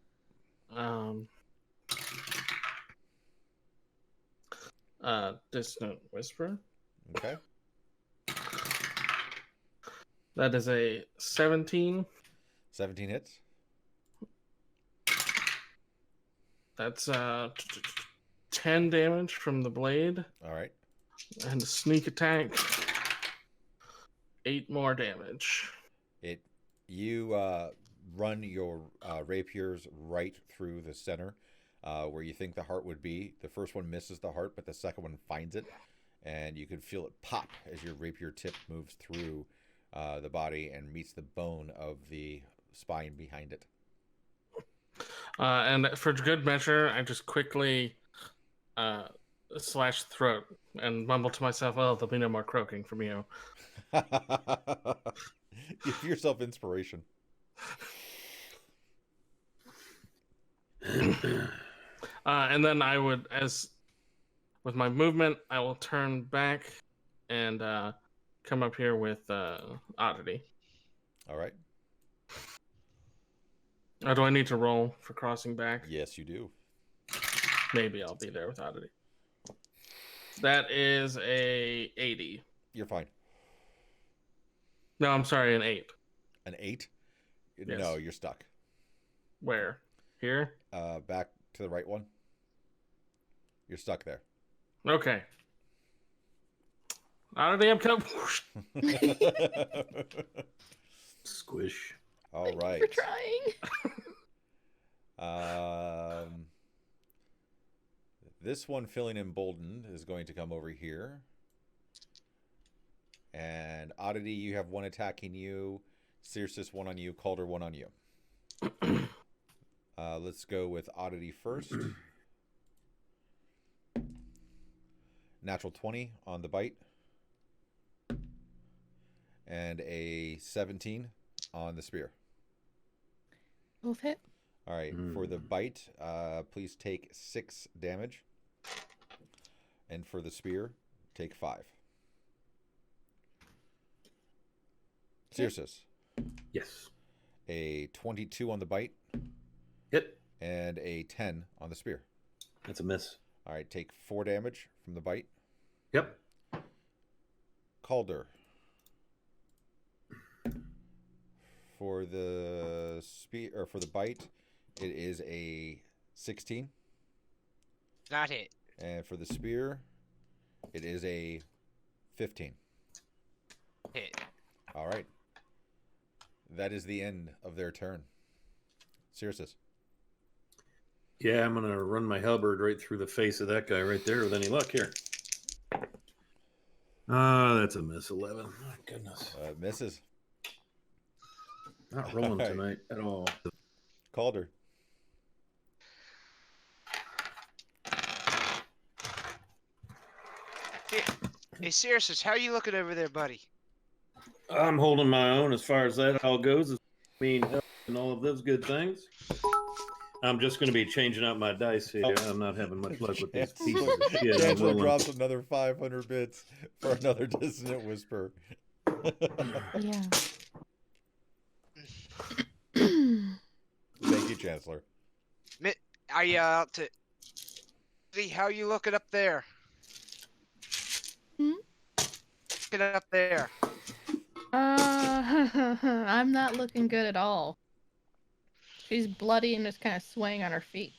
Distant whisper. Okay. That is a 17. 17 hits. That's 10 damage from the blade. All right. And a sneak attack. 8 more damage. You run your rapiers right through the center where you think the heart would be. The first one misses the heart, but the second one finds it, and you can feel it pop as your rapier tip moves through the body and meets the bone of the spine behind it. And for good measure, I just quickly slash throat and mumble to myself, "Oh, there'll be no more croaking from you." Give yourself inspiration. And then I would, as with my movement, I will turn back and come up here with Oddity. All right. Or do I need to roll for crossing back? Yes, you do. Maybe I'll be there with Oddity. That is a 80. You're fine. No, I'm sorry, an 8. An 8? Yes. No, you're stuck. Where? Here? Back to the right one. You're stuck there. Okay. Oddity, I'm coming. Squish. All Thank right. you for trying. This one, feeling emboldened, is going to come over here. And Oddity, you have one attacking you. Circes, one on you. Calder, one on you. Let's go with Oddity first. Natural 20 on the bite. And a 17 on the spear. Both hit. All right, for the bite, please take 6 damage. And for the spear, take 5. Circes, Yes. a 22 on the bite Hit. and a 10 on the spear. That's a miss. All right, take 4 damage from the bite. Yep. Calder, for the spear or for the bite, it is a 16, Not hit. and for the spear, it is a 15. Hit. All right. That is the end of their turn. Circes. Yeah, I'm gonna run my halberd right through the face of that guy right there with any luck here. That's a miss. 11. My goodness. Misses. Not rolling All right. tonight at all. Calder. Hey, Circes, how are you looking over there, buddy? I'm holding my own as far as that all goes. I mean, health and all of those good things. I'm just going to be changing out my dice here. I'm not having much luck with these pieces of shit. I'm Chancellor rolling. drops another 500 bits for another dissonant whisper. Yeah. Thank you, Chancellor. Are you out to? See, how are you looking up there? Hmm? Looking up there. I'm not looking good at all. She's bloody and just kind of swaying on her feet.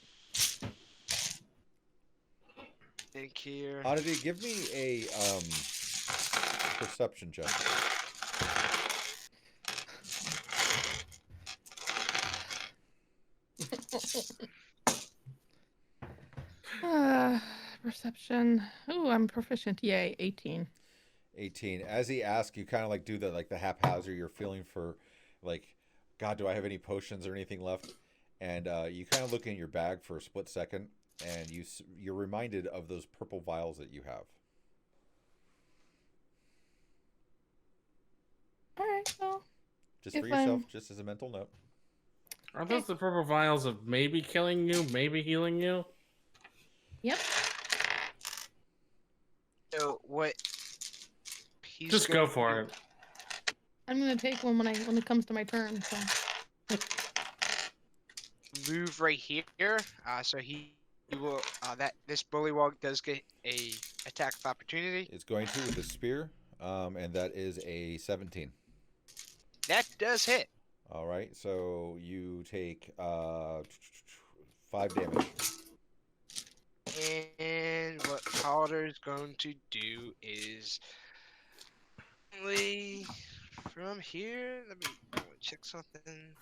Think here. Oddity, give me a perception check. Perception. Oh, I'm proficient. Yay, 18. 18. As he asks, you kind of like do the haphazard. You're feeling for, like, God, do I have any potions or anything left? And you kind of look in your bag for a split second, and you're reminded of those purple vials that you have. All right, well. Just for If yourself, I'm- just as a mental note. Are those the purple vials of maybe killing you, maybe healing you? Yep. So what? He's Just gonna go for do- it. I'm gonna take one when it comes to my turn. So. Move right here. So he will. This bullywog does get a attack of opportunity. It's going to with the spear, and that is a 17. That does hit. All right, so you take 5 damage. And what Calder's going to do is from here. Let me check something.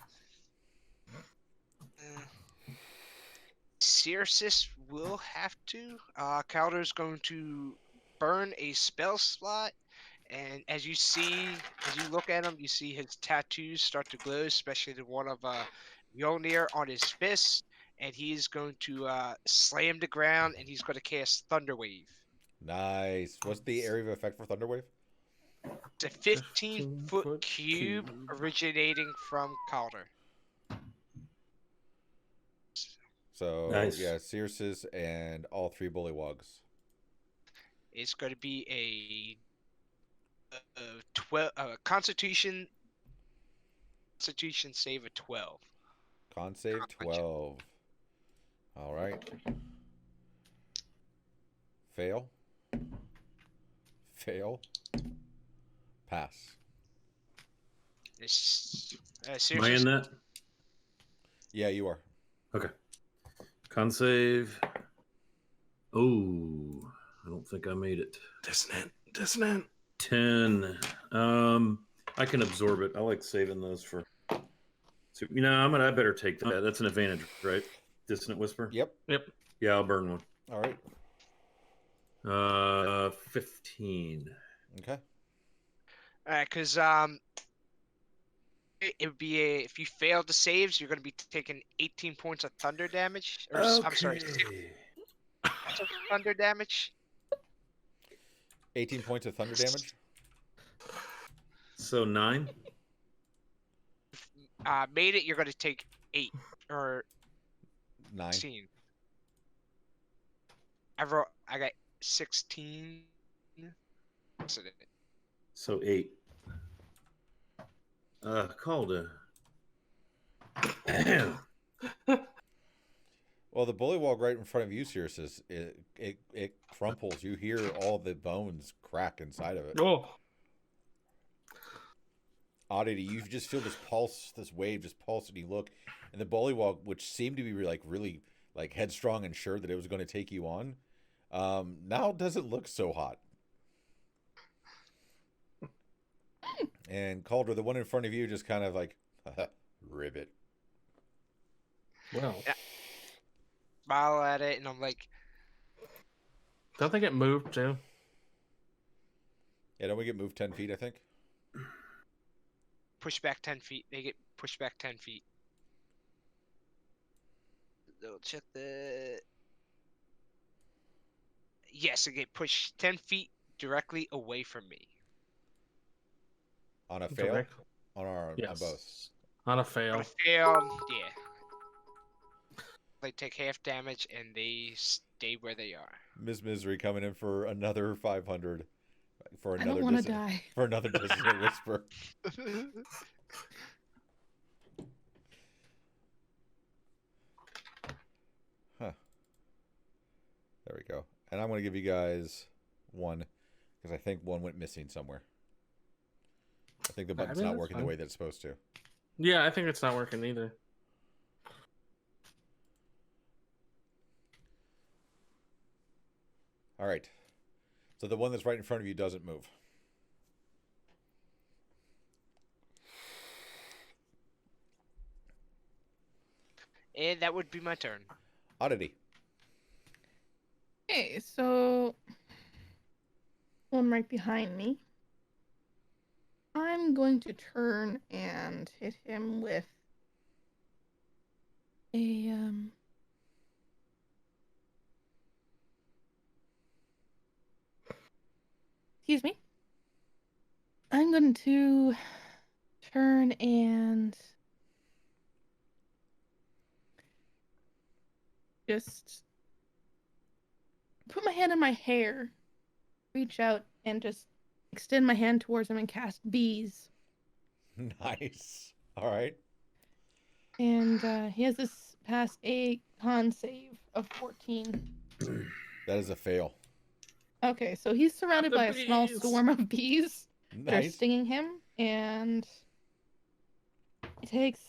Circes will have to. Calder's going to burn a spell slot And as you look at him, you see his tattoos start to glow, especially the one of Mjolnir on his fist. And he's going to slam the ground, and he's going to cast Thunder Wave. Nice. What's the area of effect for Thunderwave? It's a 15-foot cube originating from Calder. So, Nice. yeah, Circes and all 3 bullywogs. It's going to be a Constitution save of 12. Con save 12. All right. Fail. Fail. Pass. Am I Seriously, in that? Yeah, you are. Okay. Con save. Oh, I don't think I made it. Dissonant. 10. I can absorb it. I like saving those for. So, I better take that. That's an advantage, right? Dissonant Whisper. Yep. Yeah, I'll burn one. All right. 15. Okay. because it would be if you fail the saves, you're going to be taking 18 points of thunder damage. Or I'm sorry, 6 points of thunder damage. 18 points of thunder damage. So 9. Made it, you're going to take 8 or 9. 16. I got 16. So 8. Calder. Well, the bullywog right in front of you, Circe, it crumples. You hear all the bones crack inside of it. Oh. Oddity, you just feel this pulse, this wave just pulse, and you look, and the bullywog, which seemed to be really headstrong and sure that it was going to take you on, now doesn't look so hot. And Calder, the one in front of you, just kind of like, ribbit. Well. Yeah. Smile at it, and I'm like, Don't they get moved too? Yeah, don't we get moved 10 feet, I think? push back 10 feet. They get pushed back 10 feet. They'll check the. Yes, they get pushed 10 feet directly away from me. On a fail? Direct. On both. On a fail. On a fail, yeah. They take half damage and they stay where they are. Ms. Misery coming in for another 500. For I another don't want to die. For another dissonant whisper. Huh. There we go. And I'm going to give you guys one, because I think one went missing somewhere. I think the button's not working the way that it's supposed to. Yeah, I think it's not working either. All right. So the one that's right in front of you doesn't move. And that would be my turn. Oddity. Okay, so one right behind me. I'm going to turn and hit him with a excuse me. I'm going to turn and just put my hand in my hair, reach out, and just extend my hand towards him and cast bees. Nice. All right. And he has this pass a con save of 14. That is a fail. Okay, so he's surrounded by a small swarm of bees that are Nice. stinging him, and he takes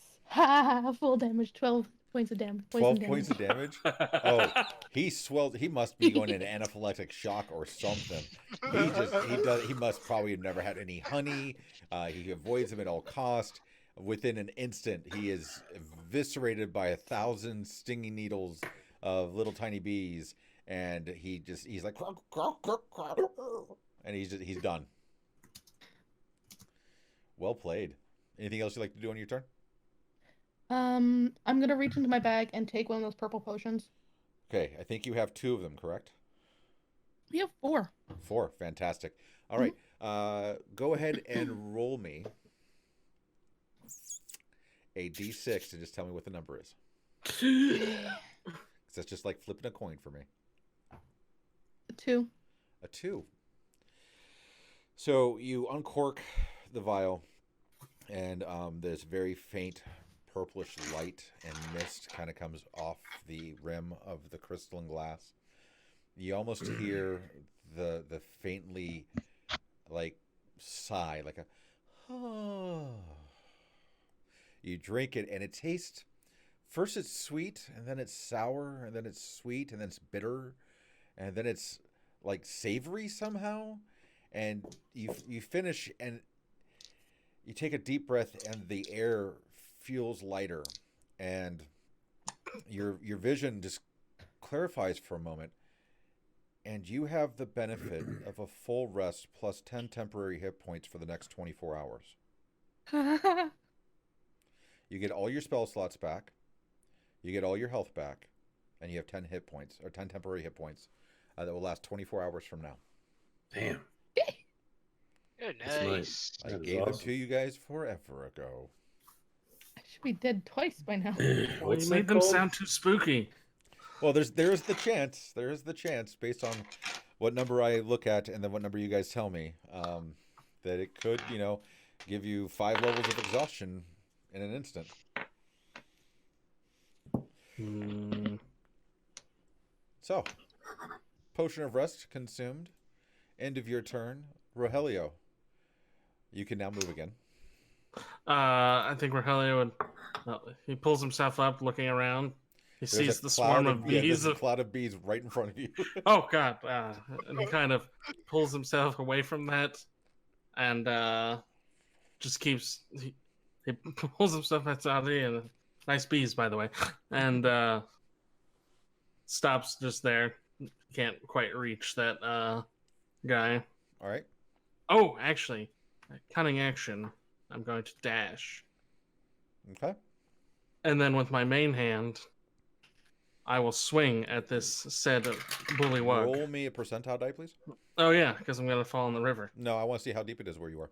full damage, 12 points of damage. 12 points of damage? Oh, he swelled. He must be going into anaphylactic shock or something. He must probably have never had any honey. He avoids him at all cost. Within an instant, he is eviscerated by 1,000 stinging needles of little tiny bees, and he's like, and he's done. Well played. Anything else you'd like to do on your turn? I'm gonna reach into my bag and take one of those purple potions. Okay, I think you have 2 of them, correct? We have 4. 4, fantastic. All Mhm. right, go ahead and roll me a d6 and just tell me what the number is. 'Cause that's just like flipping a coin for me. 2. A 2. So you uncork the vial, and this very faint purplish light and mist kind of comes off the rim of the crystalline glass. You almost hear the faintly like sigh, like a oh. You drink it, and it tastes. First, it's sweet, and then it's sour, and then it's sweet, and then it's bitter, and then it's like savory somehow. And you finish, and you take a deep breath, and the air feels lighter, and your vision just clarifies for a moment, and you have the benefit of a full rest plus 10 temporary hit points for the next 24 hours. You get all your spell slots back, you get all your health back, and you have 10 hit points, or 10 temporary hit points that will last 24 hours from now. Damn. Oh, That's nice. nice. I That is gave them awesome. to you guys forever ago. I should be dead twice by now. Well, What's you that made them called? sound too spooky. Well, there's the chance based on what number I look at and then what number you guys tell me, that it could, give you 5 levels of exhaustion in an instant. Hmm. So, potion of rest consumed. End of your turn. Rogelio, you can now move again. I think Rogelio would. He pulls himself up, looking around. He There's sees a the cloud swarm of yeah, bees. there's a cloud of bees right in front of you. Oh God! And he kind of pulls himself away from that, and just keeps. He pulls himself outside, and nice bees, by the way, and stops just there. Can't quite reach that guy. All right. Oh, actually, cunning action. I'm going to dash, Okay. and then with my main hand, I will swing at this said bullywug. Roll me a percentile die, please. Oh yeah, because I'm gonna fall in the river. No, I want to see how deep it is where you are.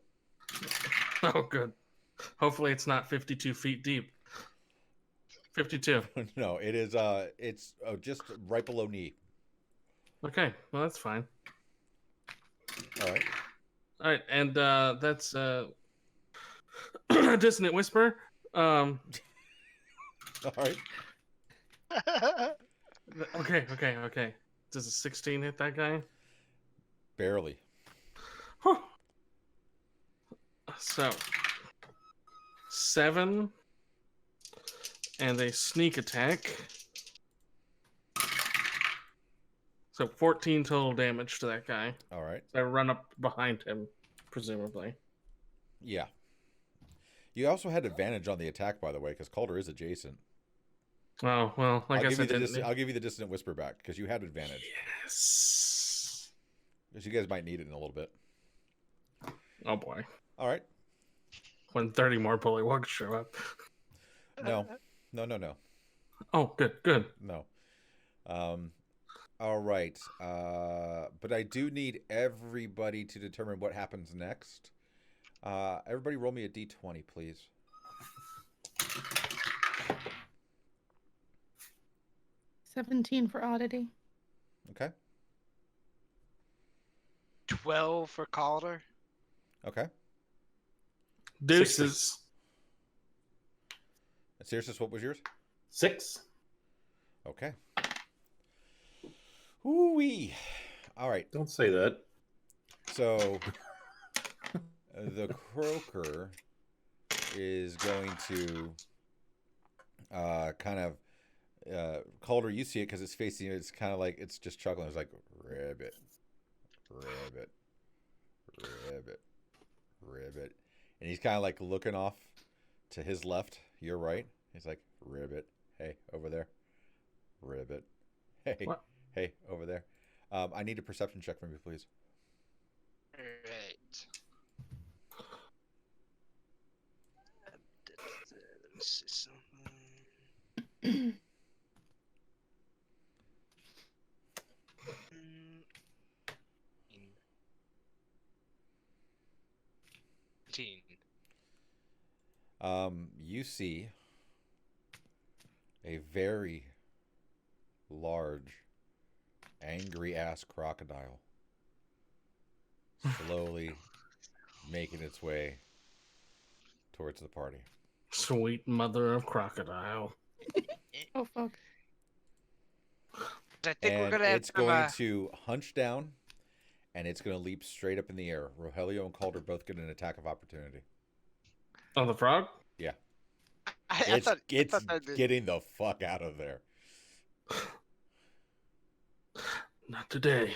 Oh good. Hopefully it's not 52 feet deep. 52. No, it is. It's just right below knee. Okay, well that's fine. All right. All right, and that's Dissonant Whisper. All right. Okay. Does a 16 hit that guy? Barely. Whew. So 7 and a sneak attack. So 14 total damage to that guy. All right. So I run up behind him, presumably. Yeah. You also had advantage on the attack, by the way, because Calder is adjacent. Oh well, I guess I didn't. I'll give you the dissonant whisper back because you had advantage. Yes. Because you guys might need it in a little bit. Oh boy. All right. When 30 more bullywugs show up. No. Oh, good. No. All right. But I do need everybody to determine what happens next. Everybody roll me a d20, please. 17 for oddity. Okay. 12 for Calder. Okay. Deuces. And Sirius, what was yours? 6. Okay. Ooh-wee. All right. Don't say that. So the croaker is going to kind of Calder, you see it because it's facing you. It's kind of like it's just chuckling. It's like ribbit, and he's kind of like looking off to his left, your right. He's like ribbit, hey over there, ribbit, hey, What? hey over there. I need a perception check from you, please. Right. You see a very large, angry ass crocodile slowly making its way towards the party. Sweet mother of crocodile. Oh fuck. I think we're And gonna have it's some. going to hunch down and it's going to leap straight up in the air. Rogelio and Calder both get an attack of opportunity. Oh, the frog? Yeah. I It's thought that getting the fuck out of there. Not today.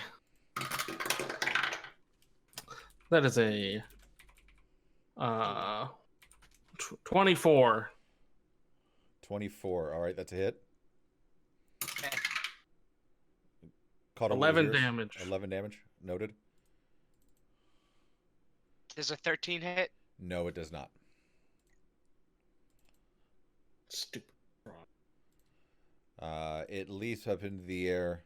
That is a 24. 24. All right, that's a hit. Okay. Calder, 11 damage. 11 damage. Noted. Does a 13 hit? No, it does not. Stupid. It leaps up into the air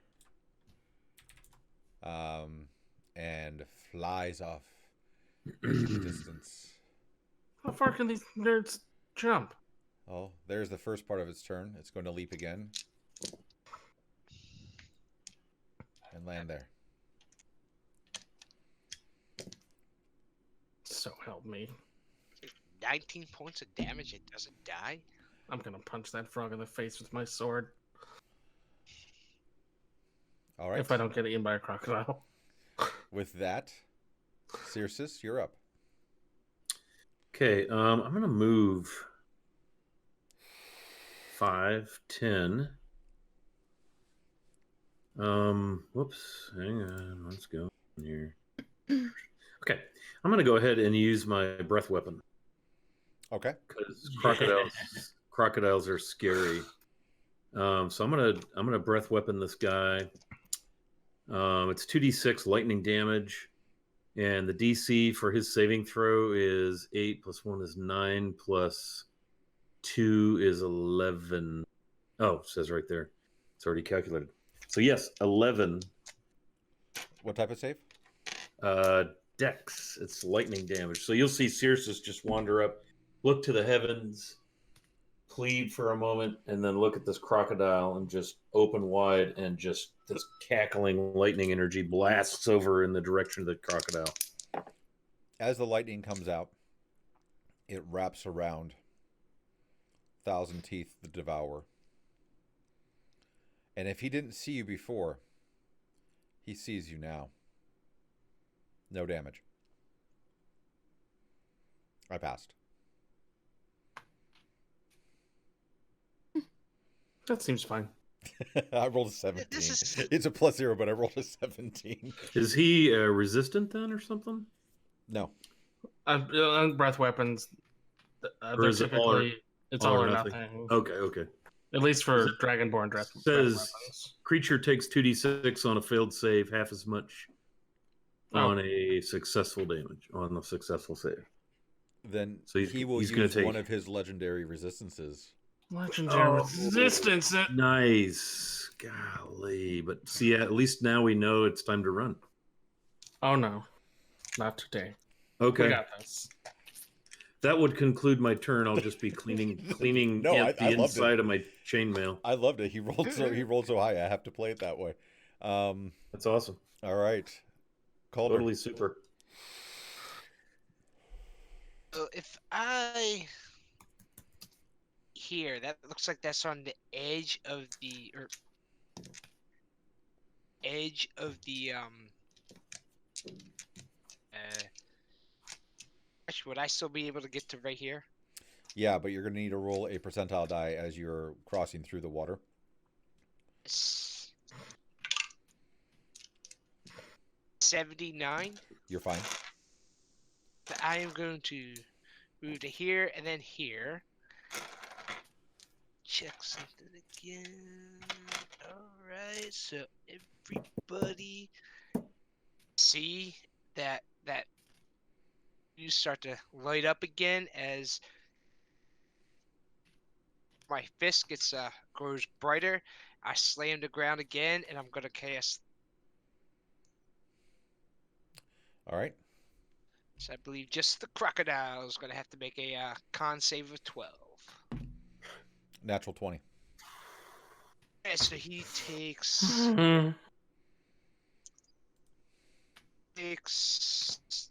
and flies off into the distance. How far can these nerds jump? Oh, there's the first part of its turn. It's going to leap again and land there. So help me. 19 points of damage. It doesn't die. I'm gonna punch that frog in the face with my sword. All right. If I don't get eaten by a crocodile. With that, Circes, you're up. Okay, I'm gonna move 5, 10. Whoops, hang on, let's go here. Okay, I'm gonna go ahead and use my breath weapon Okay. because crocodiles are scary. So I'm gonna breath weapon this guy. It's 2d6 lightning damage, and the DC for his saving throw is 8 plus 1 is 9 plus 2 is 11. Oh, it says right there. It's already calculated. So yes, 11. What type of save? Dex. It's lightning damage. So you'll see Circe just wander up, look to the heavens, plead for a moment, and then look at this crocodile and just open wide, and just this cackling lightning energy blasts over in the direction of the crocodile. As the lightning comes out, it wraps around Thousand Teeth the Devourer. And if he didn't see you before, he sees you now. No damage. I passed. That seems fine. I rolled a 17. This is- It's a +0, but I rolled a 17. Is he resistant then, or something? No. Breath weapons, Or they're is it all or- typically it's all or nothing. Okay. At least for Dragonborn breath Says weapons. creature takes 2d6 on a failed save, half as much on a successful damage on a successful save. Then So he will he's gonna use take one of his legendary resistances. Legendary Oh. resistance. Nice, golly! But see, at least now we know it's time to run. Oh no, not today. Okay, We got this. that would conclude my turn. I'll just be cleaning No, I the loved inside it. of my chainmail. I loved it. He rolled so high. I have to play it that way. That's awesome. All right. Calder. Totally super. So if I here, that looks like that's on the edge of the actually, would I still be able to get to right here? Yeah, but you're going to need to roll a percentile die as you're crossing through the water. 79. You're fine. I am going to move to here and then here. Check something again. Alright, so everybody see that you start to light up again as my fist grows brighter. I slam the ground again, and I'm gonna cast. All right. So I believe just the crocodile is gonna have to make a con save of 12. Natural 20. And so he takes Mhm. takes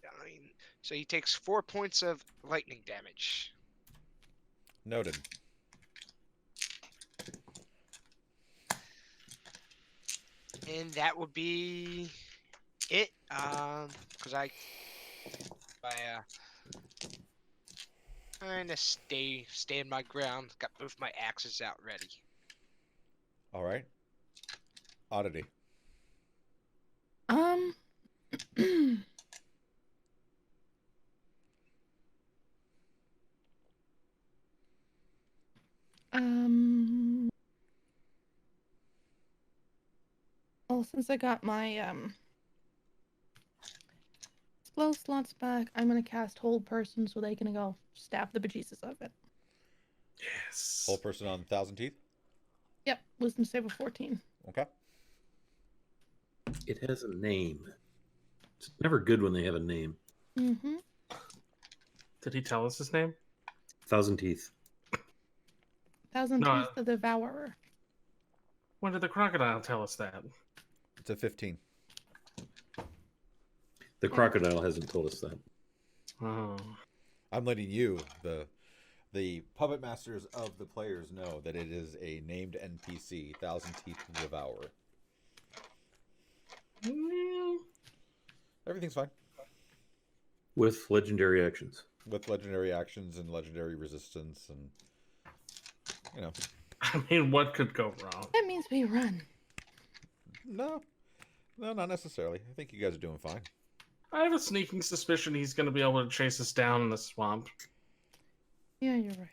9. So he takes 4 points of lightning damage. Noted. And that would be it. Because I kind of stand my ground. Got both my axes out ready. All right. Oddity. Um. um. Well, since I got my spell slots back, I'm gonna cast Hold Person so they can go stab the bejesus out of it. Yes. Whole person on 1,000 teeth. Yep, Wisdom save of 14. Okay. It has a name. It's never good when they have a name. Mm-hmm. Did he tell us his name? 1,000 Teeth. Thousand No, Teeth the Devourer. When did the crocodile tell us that? It's a 15. The crocodile hasn't told us that. Oh. I'm letting you, the puppet masters of the players, know that it is a named NPC, 1,000 Teeth Devourer. Everything's fine. With legendary actions. With legendary actions and legendary resistance and, you know. I mean, what could go wrong? That means we run. No, not necessarily. I think you guys are doing fine. I have a sneaking suspicion he's going to be able to chase us down in the swamp. Yeah, you're right.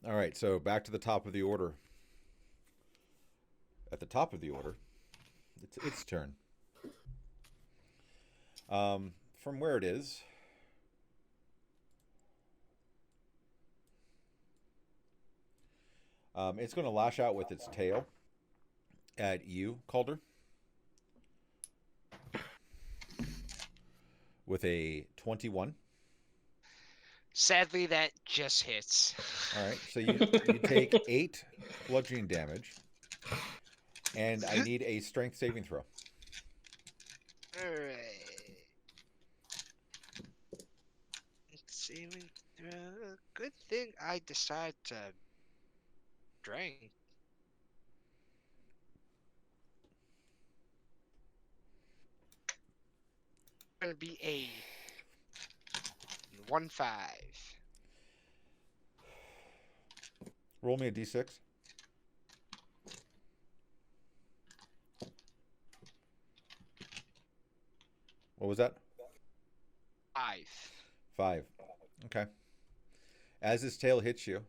All right, so back to the top of the order. At the top of the order, it's its turn. From where it is, it's going to lash out with its tail at you, Calder, with a 21. Sadly, that just hits. All right, so you take 8 bludgeoning damage, and I need a strength saving throw. Alright. Saving throw. Good thing I decided to drink. Gonna be a 1-5. Roll me a d6. What was that? 5. 5. Okay. As his tail hits you,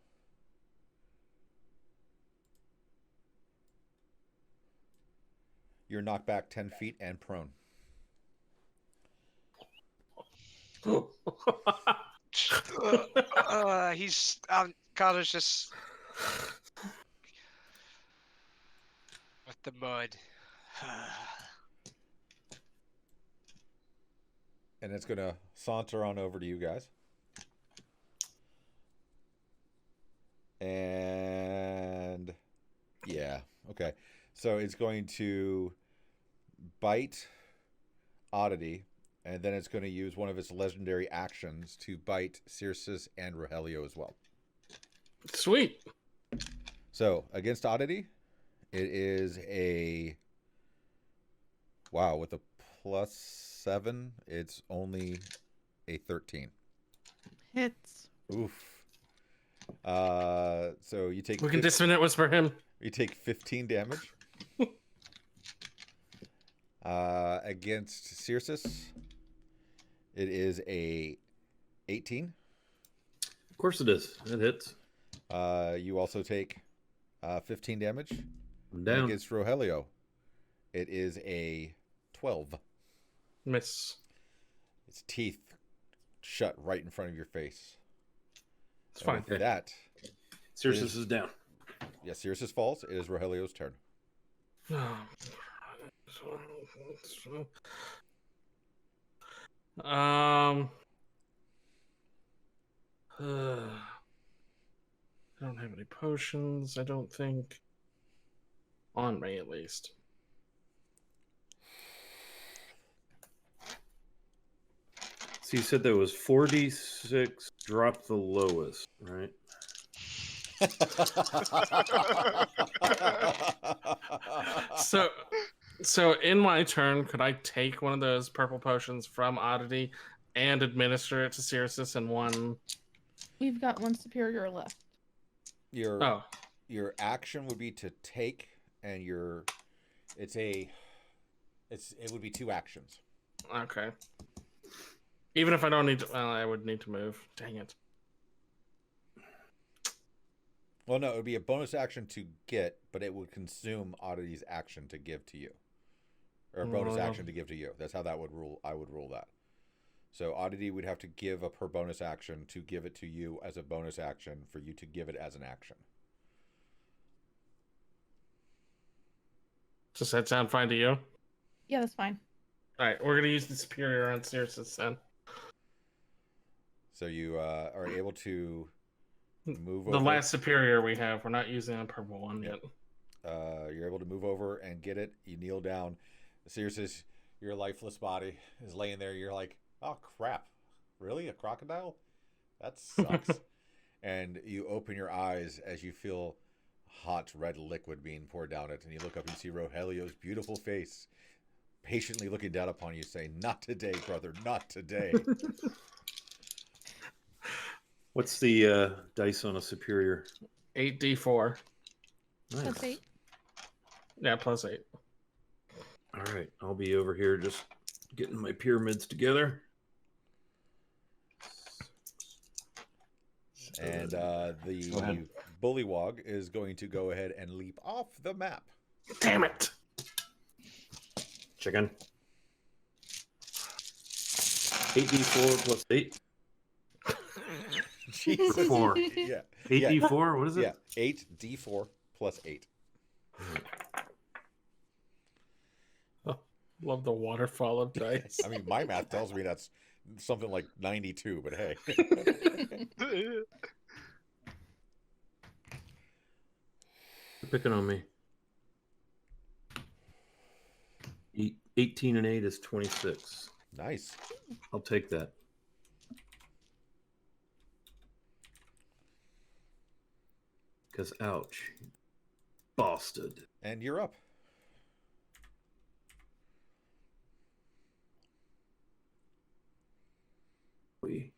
you're knocked back 10 feet and prone. He's Connor's just with the mud. And it's going to saunter on over to you guys. And yeah, okay. So it's going to bite Oddity, and then it's going to use one of its legendary actions to bite Circe and Rogelio as well. Sweet. So against Oddity, it is a wow, with a +7, it's only a 13. Hits. Oof. So you take We can dissonant whisper him. you take 15 damage. Against Circe, it is a 18. Of course it is. It hits. You also take 15 damage. I'm down. Against Rogelio, it is a 12. Miss. Its teeth shut right in front of your face. It's fine. With that, Cirrus is down. yes, Sirius falls. It is Rogelio's turn. I don't have any potions, I don't think. On me, at least. So you said there was 4d6, drop the lowest, right? So in my turn, could I take one of those purple potions from Oddity and administer it to Cirrus in one? We've got one superior left. Your action would be to take, and it would be 2 actions. Okay. Even if I don't need to, well, I would need to move. Dang it. Well, no, it would be a bonus action to get, but it would consume Oddity's action to give to you. Or a bonus action to give to you. That's how that would rule. I would rule that. So Oddity would have to give up her bonus action to give it to you as a bonus action for you to give it as an action. Does that sound fine to you? Yeah, that's fine. All right, we're going to use the superior on Cirrus then. So you are able to move The over. last superior we have. We're not using a purple one yet. You're able to move over and get it. You kneel down. Cirrus, your lifeless body is laying there. You're like, oh, crap. Really? A crocodile? That sucks. And you open your eyes as you feel hot red liquid being poured down it. And you look up and you see Rogelio's beautiful face patiently looking down upon you saying, not today, brother, not today. What's the dice on a superior? 8d4. Nice. Plus 8. Yeah, plus 8. All right, I'll be over here just getting my pyramids together. And the bullywog is going to go ahead and leap off the map. Damn it! Chicken. 8d4 plus 8. Jesus. 4. Yeah. 8d4. What is it? Yeah. 8d4 plus 8. Oh, love the waterfall of dice. I mean, my math tells me that's something like 92, but hey. You're picking on me. 18 and 8 is 26. Nice. I'll take that. Because, ouch. Bastard. And you're up. We.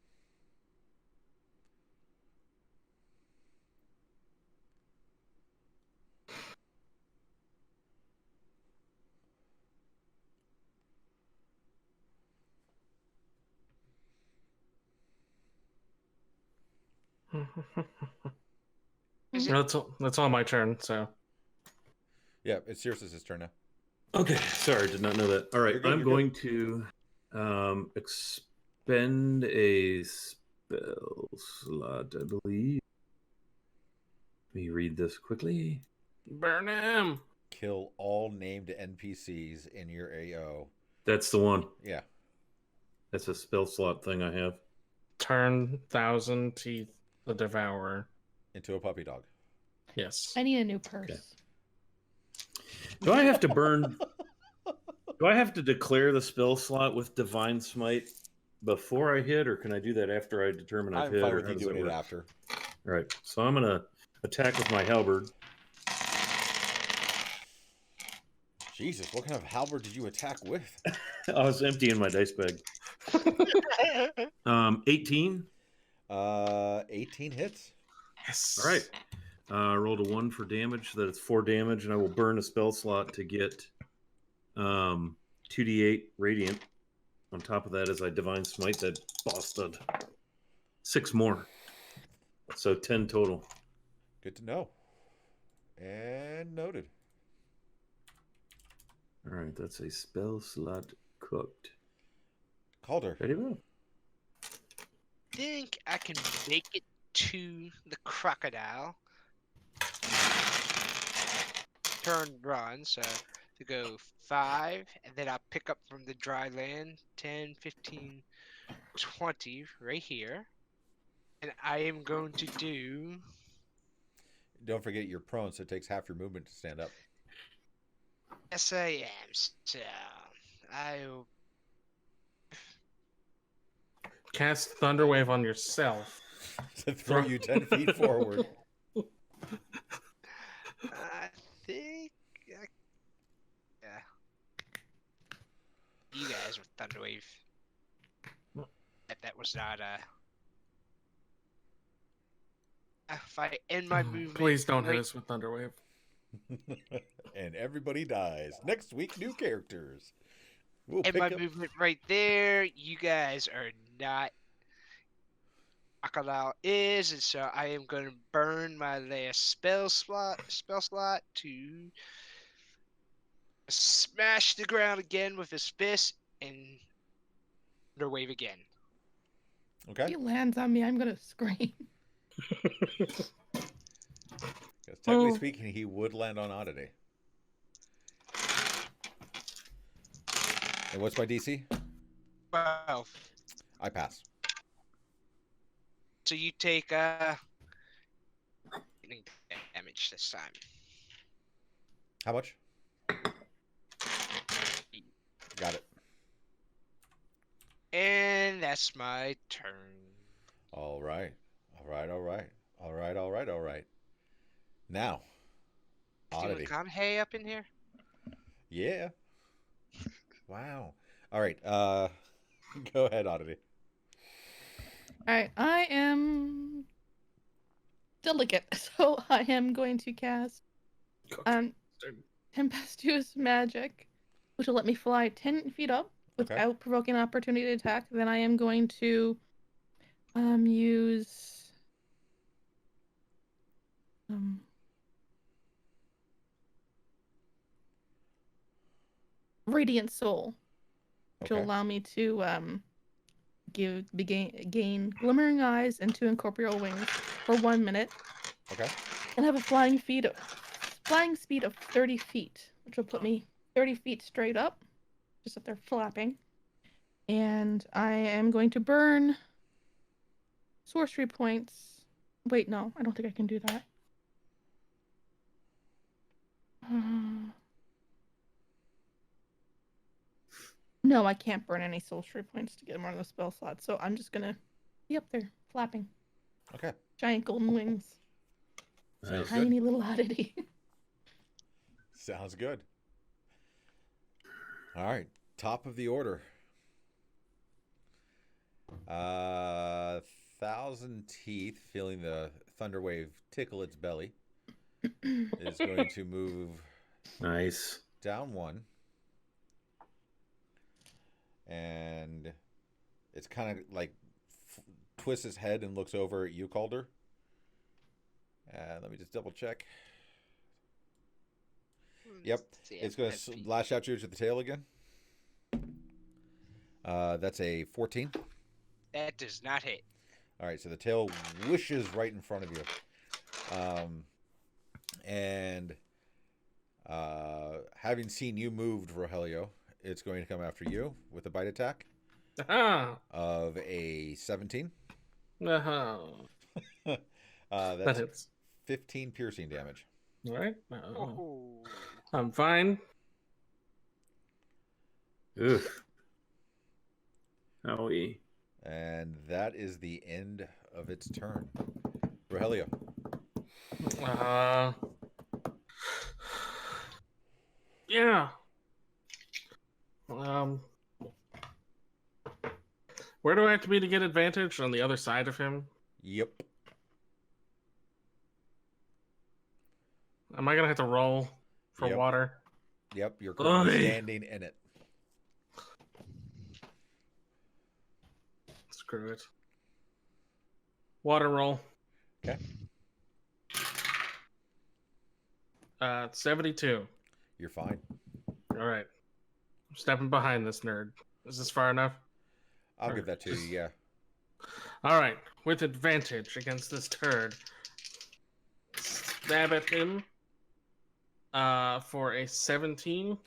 Is it- That's all my turn, so. Yeah, it's Cirrus's turn now. Okay, sorry, did not know that. All right, You're good, I'm you're going to expend a spell slot, I believe. Let me read this quickly. Burn him! Kill all named NPCs in your AO. That's the one. Yeah. That's a spell slot thing I have. Turn 1,000 Teeth the Devourer. Into a puppy dog. Yes. I need a new purse. Okay. Do I have to burn? Do I have to declare the spell slot with Divine Smite before I hit, or can I do that after I determine I've I'm hit? fine or with how you does that doing it work? after. All right, so I'm gonna attack with my halberd. Jesus, what kind of halberd did you attack with? I was emptying my dice bag. 18. 18 hits. Yes. All right. Rolled a 1 for damage, so that it's 4 damage, and I will burn a spell slot to get 2d8 radiant. On top of that, as I divine smite that bastard. 6 more. So 10 total. Good to know. And noted. All right, that's a spell slot cooked. Calder. Ready, Will? Think I can make it to the crocodile. Turn run, so to go 5, and then I'll pick up from the dry land 10, 15, 20 right here. And I am going to do. Don't forget you're prone, so it takes half your movement to stand up. Yes, I am. So I'll. Cast Thunderwave on yourself. To throw you 10 feet forward. I think. Yeah. You guys with Thunderwave. That was not if I end my movement. Please don't hit right, us with Thunderwave. And everybody dies. Next week, new characters. We'll end pick my up. movement right there. You guys are not. Crocodile is, and so I am going to burn my last spell slot to smash the ground again with his fist and Thunderwave again. If Okay. he lands on me, I'm gonna scream. Because technically speaking, he would land on Oddity. And what's my DC? 12. I pass. So you take lightning damage this time. How much? Got it. And that's my turn. All right. All right. All right. All right. All right. All right. Now, Steven Oddity. McConaughey up in here? Yeah. Wow. All right. Go ahead, Oddity. Alright, I am delicate, so I am going to cast Tempestuous Magic, which will let me fly 10 feet up without provoking an opportunity to attack. Then I am going to use Radiant Soul, which will allow me to gain Glimmering Eyes and 2 Incorporeal Wings for 1 minute. Okay. And have a flying speed of 30 feet, which will put me 30 feet straight up, just if they're flapping. And I am going to burn sorcery points. Wait, no, I don't think I can do that. No, I can't burn any sorcery points to get more of the spell slots, so I'm just gonna be up there, flapping. Okay. Giant golden wings. Sounds Tiny good. little oddity. Sounds good. All right. Top of the order. Thousand Teeth, feeling the Thunderwave tickle its belly, is going to move Nice. down 1. And it's kind of like twists his head and looks over at you, Calder. Let me just double check. Yep. It's going to lash out you with the tail again. That's a 14. That does not hit. All right, so the tail whooshes right in front of you. And having seen you moved, Rogelio, it's going to come after you with a bite attack of a 17. That's hits. 15 piercing damage. All right. Oh. I'm fine. Oof. Owie. And that is the end of its turn. Rogelio. Yeah. Where do I have to be to get advantage? On the other side of him? Yep. Am I gonna have to roll for Yep. water? Yep, you're currently Oy. standing in it. Screw it. Water roll. Okay. 72. You're fine. All right. I'm stepping behind this nerd. Is this far enough? I'll give that to you, yeah. All right, with advantage against this turd. Stab at him for a 17.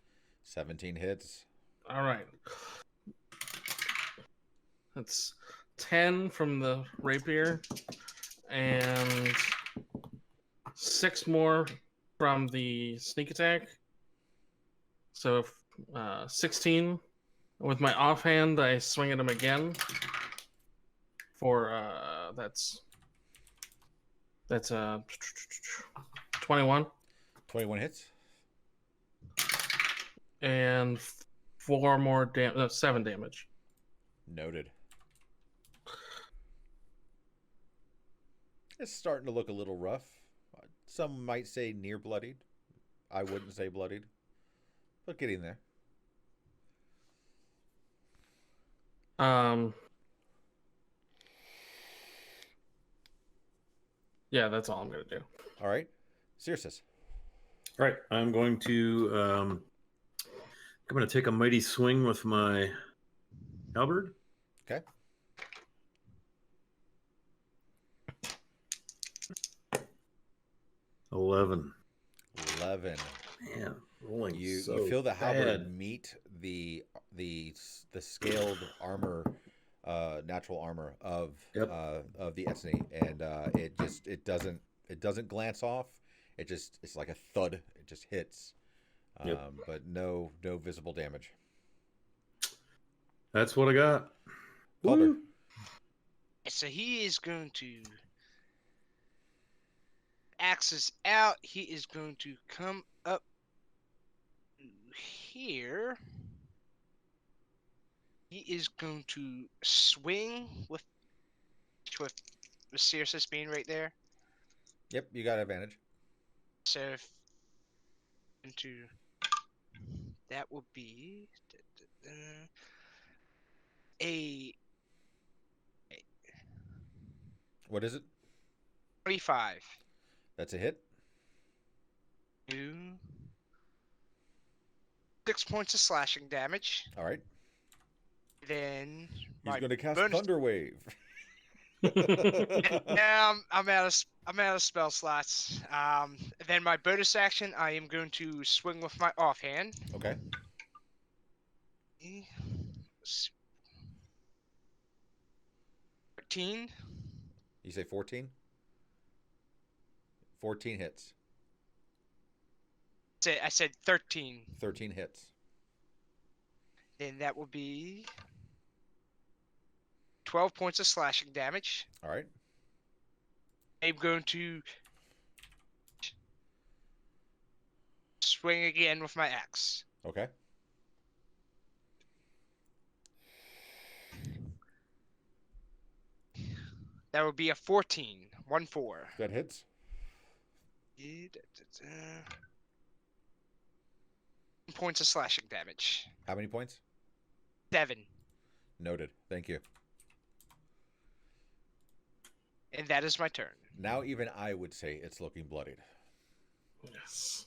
17 hits. All right. That's 10 from the rapier and 6 more from the sneak attack. So 16. With my offhand, I swing at him again for that's 21 21 hits. and 4 more damage. No, 7 damage. Noted. It's starting to look a little rough. Some might say near bloodied. I wouldn't say bloodied, but getting there. Yeah, that's all I'm gonna do. All right, Circe. All right, I'm going to take a mighty swing with my halberd. Okay. $11. 11. Man, rolling You so feel the halberd bad. meet the scaled armor, natural armor of Yep. Of the Etsy, and it doesn't glance off. It's like a thud. It just hits, Yep. but no visible damage. That's what I got. Calder. Woo. So he is going to axes out. He is going to come up here. He is going to swing with Circe being right there. Yep, you got advantage. So into that will be a What is it? 25. That's a hit. 6 points of slashing damage. All right. Then He's my going to cast bonus- Thunder Wave. Now I'm out of spell slots. Then my bonus action, I am going to swing with my offhand. Okay. 13. You say 14? 14 hits. I said 13. 13 hits. Then that will be 12 points of slashing damage. All right. I'm going to swing again with my axe. Okay. That would be a 14. 1-4. That hits. points of slashing damage. How many points? 7. Noted. Thank you. And that is my turn. Now even I would say it's looking bloodied. Yes.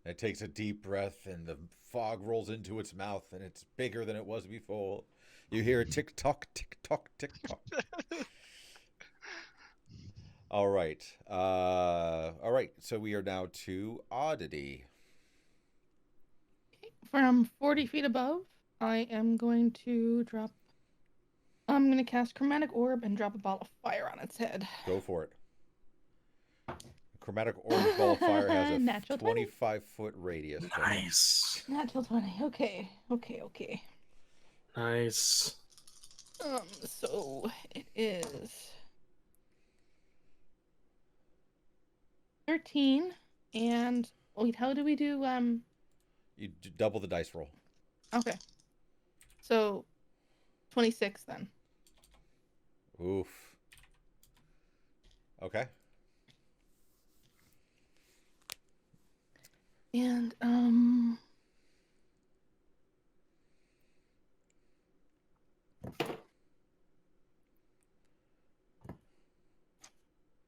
It takes a deep breath and the fog rolls into its mouth and it's bigger than it was before. You hear a tick tock, tick tock, tick tock. All right. All right. So we are now to Oddity. From 40 feet above, I am going to drop. I'm going to cast Chromatic Orb and drop a ball of fire on its head. Go for it. Chromatic Orange Ball of Fire has a Natural 20. 25-foot radius. Nice. Natural 20. Okay. Nice. So it is 13 and wait, how do we do You double the dice roll. okay. So 26 then. Oof. Okay. And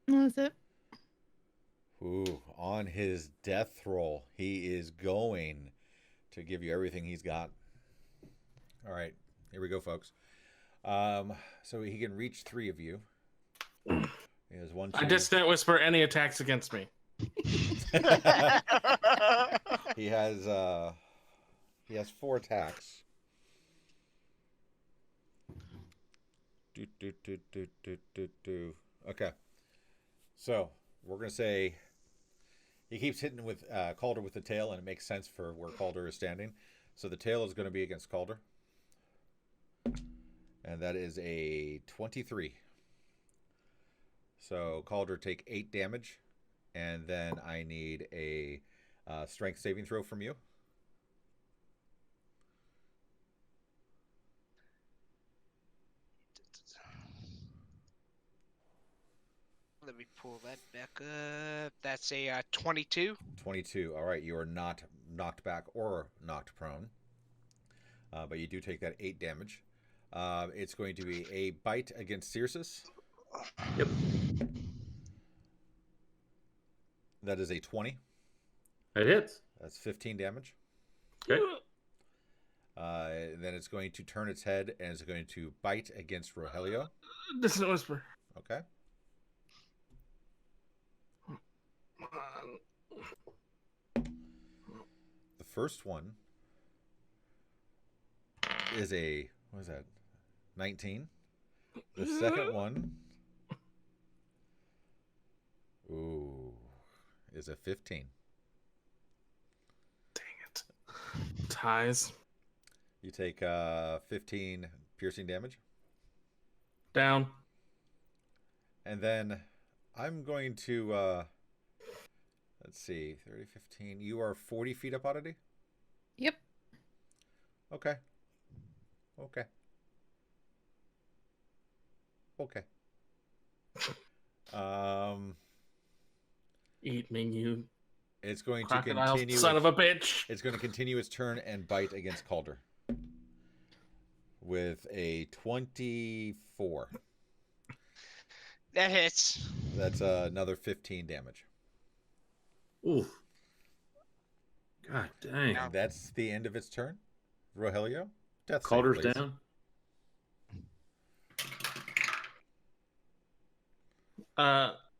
what is it? Ooh, on his death roll, he is going to give you everything he's got. All right, here we go, folks. So he can reach 3 of you. He has 1, 2. I dissonant whisper any attacks against me. He has 4 attacks. Okay. So we're gonna say he keeps hitting with Calder with the tail, and it makes sense for where Calder is standing. So the tail is going to be against Calder, and that is a 23. So Calder take 8 damage, and then I need a strength saving throw from you. Let me pull that back up. That's a 22. 22. All right, you are not knocked back or knocked prone, but you do take that 8 damage. It's going to be a bite against Circe. Yep. That is a 20. It hits. That's 15 damage. Okay. Then it's going to turn its head and it's going to bite against Rogelio. Dissonant whisper. Okay. The first one is a, what is that? 19. The second one, is a 15. Dang it. Ties. You take 15 piercing damage. Down. And then I'm going to, let's see, 30, 15. You are 40 feet up, Oddity? Yep. Okay. Okay. Okay. Eat me, you It's going to crocodile continue. son of a bitch. It's going to continue its turn and bite against Calder with a 24. That hits. That's another 15 damage. Ooh. God dang. Now- And that's the end of its turn. Rogelio, death save, Calder's please. down.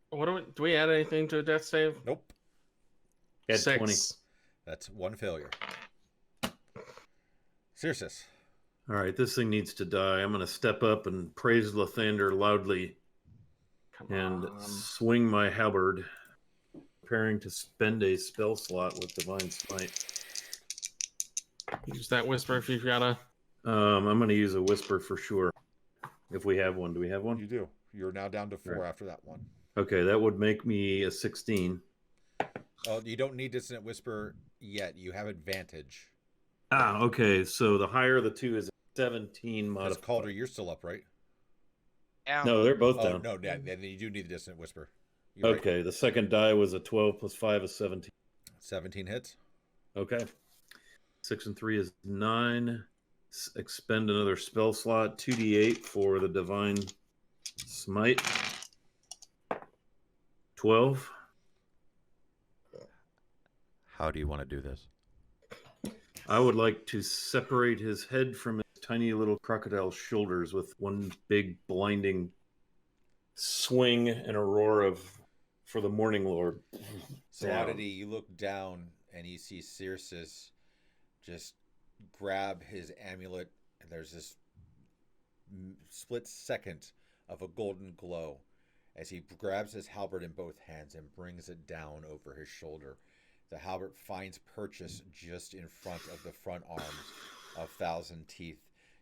What do we add anything to a death save? Nope. Had 6. 20. That's 1 failure. Circe. All right, this thing needs to die. I'm going to step up and praise Lathander loudly Come and on. swing my halberd, preparing to spend a spell slot with Divine Smite. Use that whisper if you've got a. I'm going to use a whisper for sure. If we have one. Do we have one? You do. You're now down to 4 Right. after that one. Okay, that would make me a 16. Oh, you don't need Dissonant Whisper yet. You have advantage. Ah, okay. So the higher of the two is 17 Because modified. Calder, you're still up, right? Down. No, they're both Oh, down. no, then you do need the Dissonant Whisper. You're right. Okay, the second die was a 12 plus 5 is 17. 17 hits. Okay. 6 and 3 is 9. Expend another spell slot. 2d8 for the Divine Smite. 12. How do you want to do this? I would like to separate his head from his tiny little crocodile shoulders with one big blinding swing and a roar of for the Morning Lord. So, Down. Oddity, you look down and you see Circe just grab his amulet, and there's this split second of a golden glow as he grabs his halberd in both hands and brings it down over his shoulder. The halberd finds purchase just in front of the front arms of Thousand Teeth.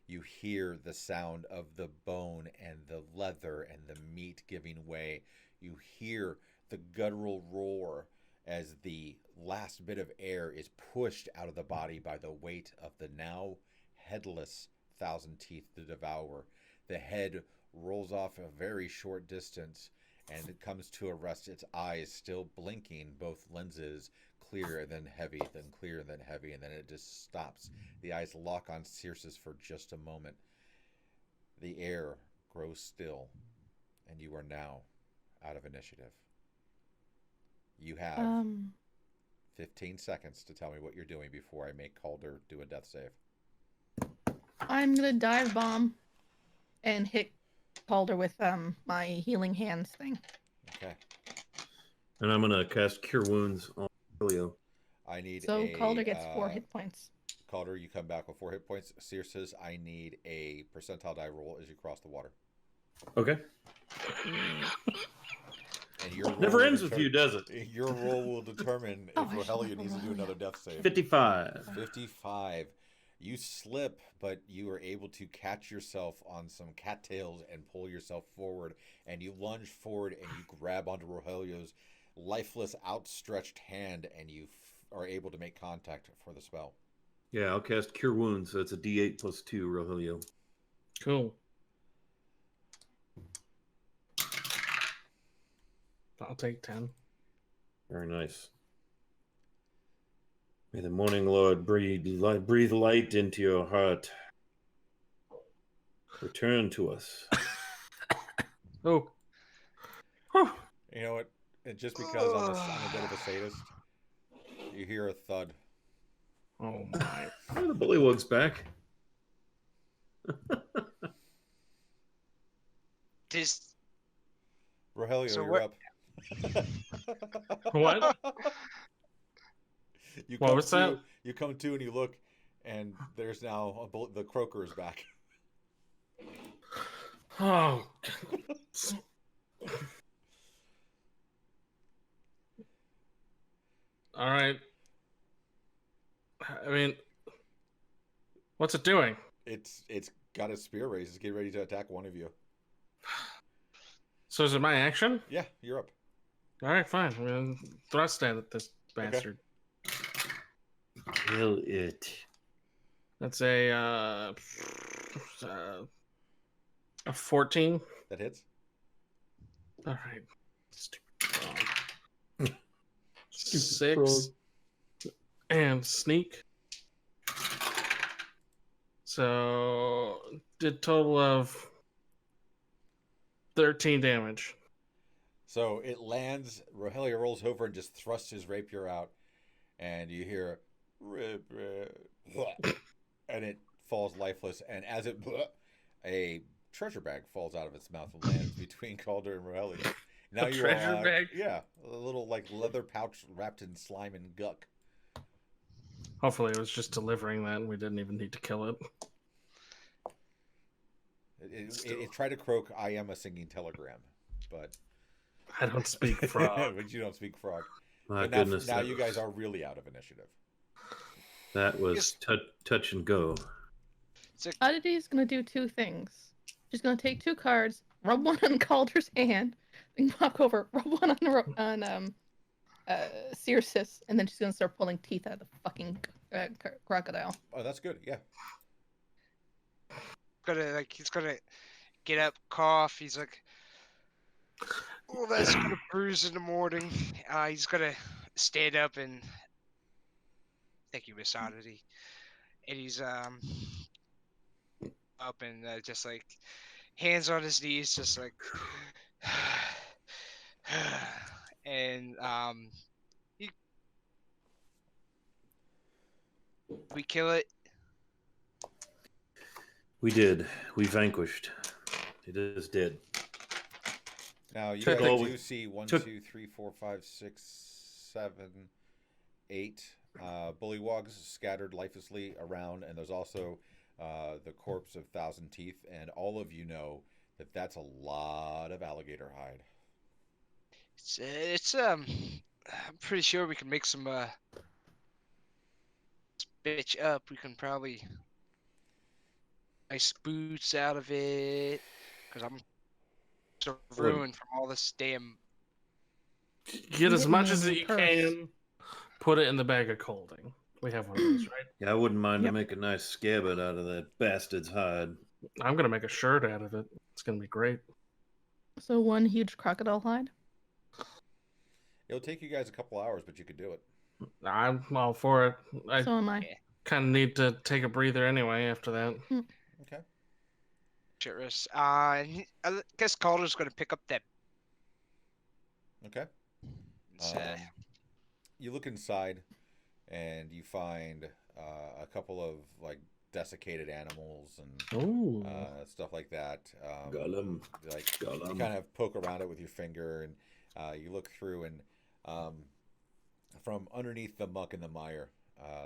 You hear the sound of the bone and the leather and the meat giving way. You hear the guttural roar as the last bit of air is pushed out of the body by the weight of the now headless Thousand Teeth, the Devourer. The head rolls off a very short distance and it comes to a rest, its eyes still blinking, both lenses clear, then heavy, then clear, then heavy, and then it just stops. The eyes lock on Circe for just a moment. The air grows still, and you are now out of initiative. You have 15 seconds to tell me what you're doing before I make Calder do a death save. I'm gonna dive bomb. and hit Calder with my healing hands thing. Okay. And I'm gonna cast Cure Wounds on Helio. I need So a Calder gets 4 hit points. Calder, you come back with 4 hit points. Seer says I need a percentile die roll as you cross the water. Okay. And your roll Never will ends with you, does it? Your roll will determine Oh, if I should Rohelia have needs to do Rohelia. another death save. 55. 55. You slip, but you are able to catch yourself on some cattails and pull yourself forward. And you lunge forward and you grab onto Rohelia's lifeless, outstretched hand, and you are able to make contact for the spell. Yeah, I'll cast Cure Wounds, so it's a D8 plus 2, Rogelio. Cool. I'll take 10. Very nice. May the morning Lord breathe light into your heart. Return to us. Oh. You know what? And just because I'm a bit of a sadist, you hear a thud. Oh my. Oh, the bullywug's back. Rogelio, So you're what- up. What? You What come was to, that? You come to and you look, and there's now the croaker is back. Oh. All right. I mean, what's it doing? It's got its spear raised. It's getting ready to attack one of you. So is it my action? Yeah, you're up. All right, fine. I'm gonna thrust at this bastard. Kill it. That's a 14. That hits. All right. Stupid frog. 6 and sneak. So did total of 13 damage. So it lands. Rohelia rolls over and just thrusts his rapier out, and you hear, rip, and it falls lifeless. And as it, a treasure bag falls out of its mouth and lands between Calder and Rohelia. Now you treasure bag? Yeah, a little like leather pouch wrapped in slime and guck. Hopefully it was just delivering that and we didn't even need to kill it. It tried to croak, "I am a singing telegram," but I don't speak frog. but you don't speak frog. My But goodness. now you guys are really out of initiative. That was touch and go. Oddity's gonna do 2 things. She's gonna take 2 cards, rub one on Calder's hand, then walk over, rub one on Circe's, and then she's gonna start pulling teeth out of the fucking crocodile. Oh, that's good. Yeah. He's gonna get up, cough. He's like, "Oh, that's gonna bruise in the morning." He's gonna stand up and thank you, Miss Oddity. And he's up and just like hands on his knees, just like, and we kill it. We did. We vanquished. It is dead. Now you Took guys all- do see 1, took- 2, 3, 4, 5, 6, 7, 8 bullywogs scattered lifelessly around, and there's also the corpse of Thousand Teeth, and all of you know that that's a lot of alligator hide. It's I'm pretty sure we can make some bitch up. We can probably nice boots out of it because I'm so ruined from all this damn. Get as Get much me a as new you purse. can. Put it in the bag of colding. We have one of those, right? Yeah, I wouldn't mind Yep. to make a nice scabbard out of that bastard's hide. I'm gonna make a shirt out of it. It's gonna be great. So 1 huge crocodile hide. It'll take you guys a couple hours, but you could do it. I'm all for it. I So am I. kind of need to take a breather anyway after that. Okay. Chitrus. I guess Calder's gonna pick up that. Okay. You look inside, and you find a couple of like desiccated animals and Ooh. stuff like that. Got 'em. Like Got you 'em. kind of poke around it with your finger, and you look through, and from underneath the muck and the mire,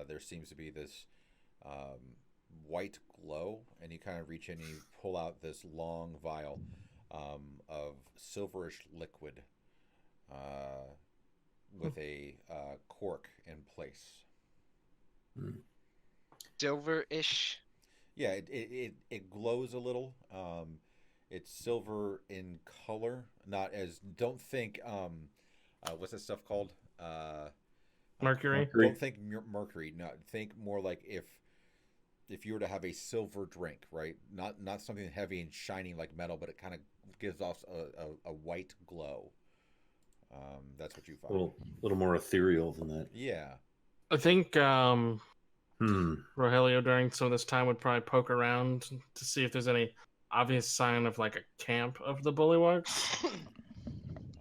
there seems to be this white glow, and you kind of reach in and you pull out this long vial of silverish liquid with a cork in place. Silver-ish. Yeah, it glows a little. It's silver in color, not as. Don't think. What's that stuff called? Mercury. Don't think mercury. No, think more like if you were to have a silver drink, right? Not something heavy and shiny like metal, but it kind of gives off a white glow. That's what you A find. little more ethereal than that. Yeah. I think Hmm. Rogelio during some of this time would probably poke around to see if there's any obvious sign of like a camp of the bullywugs.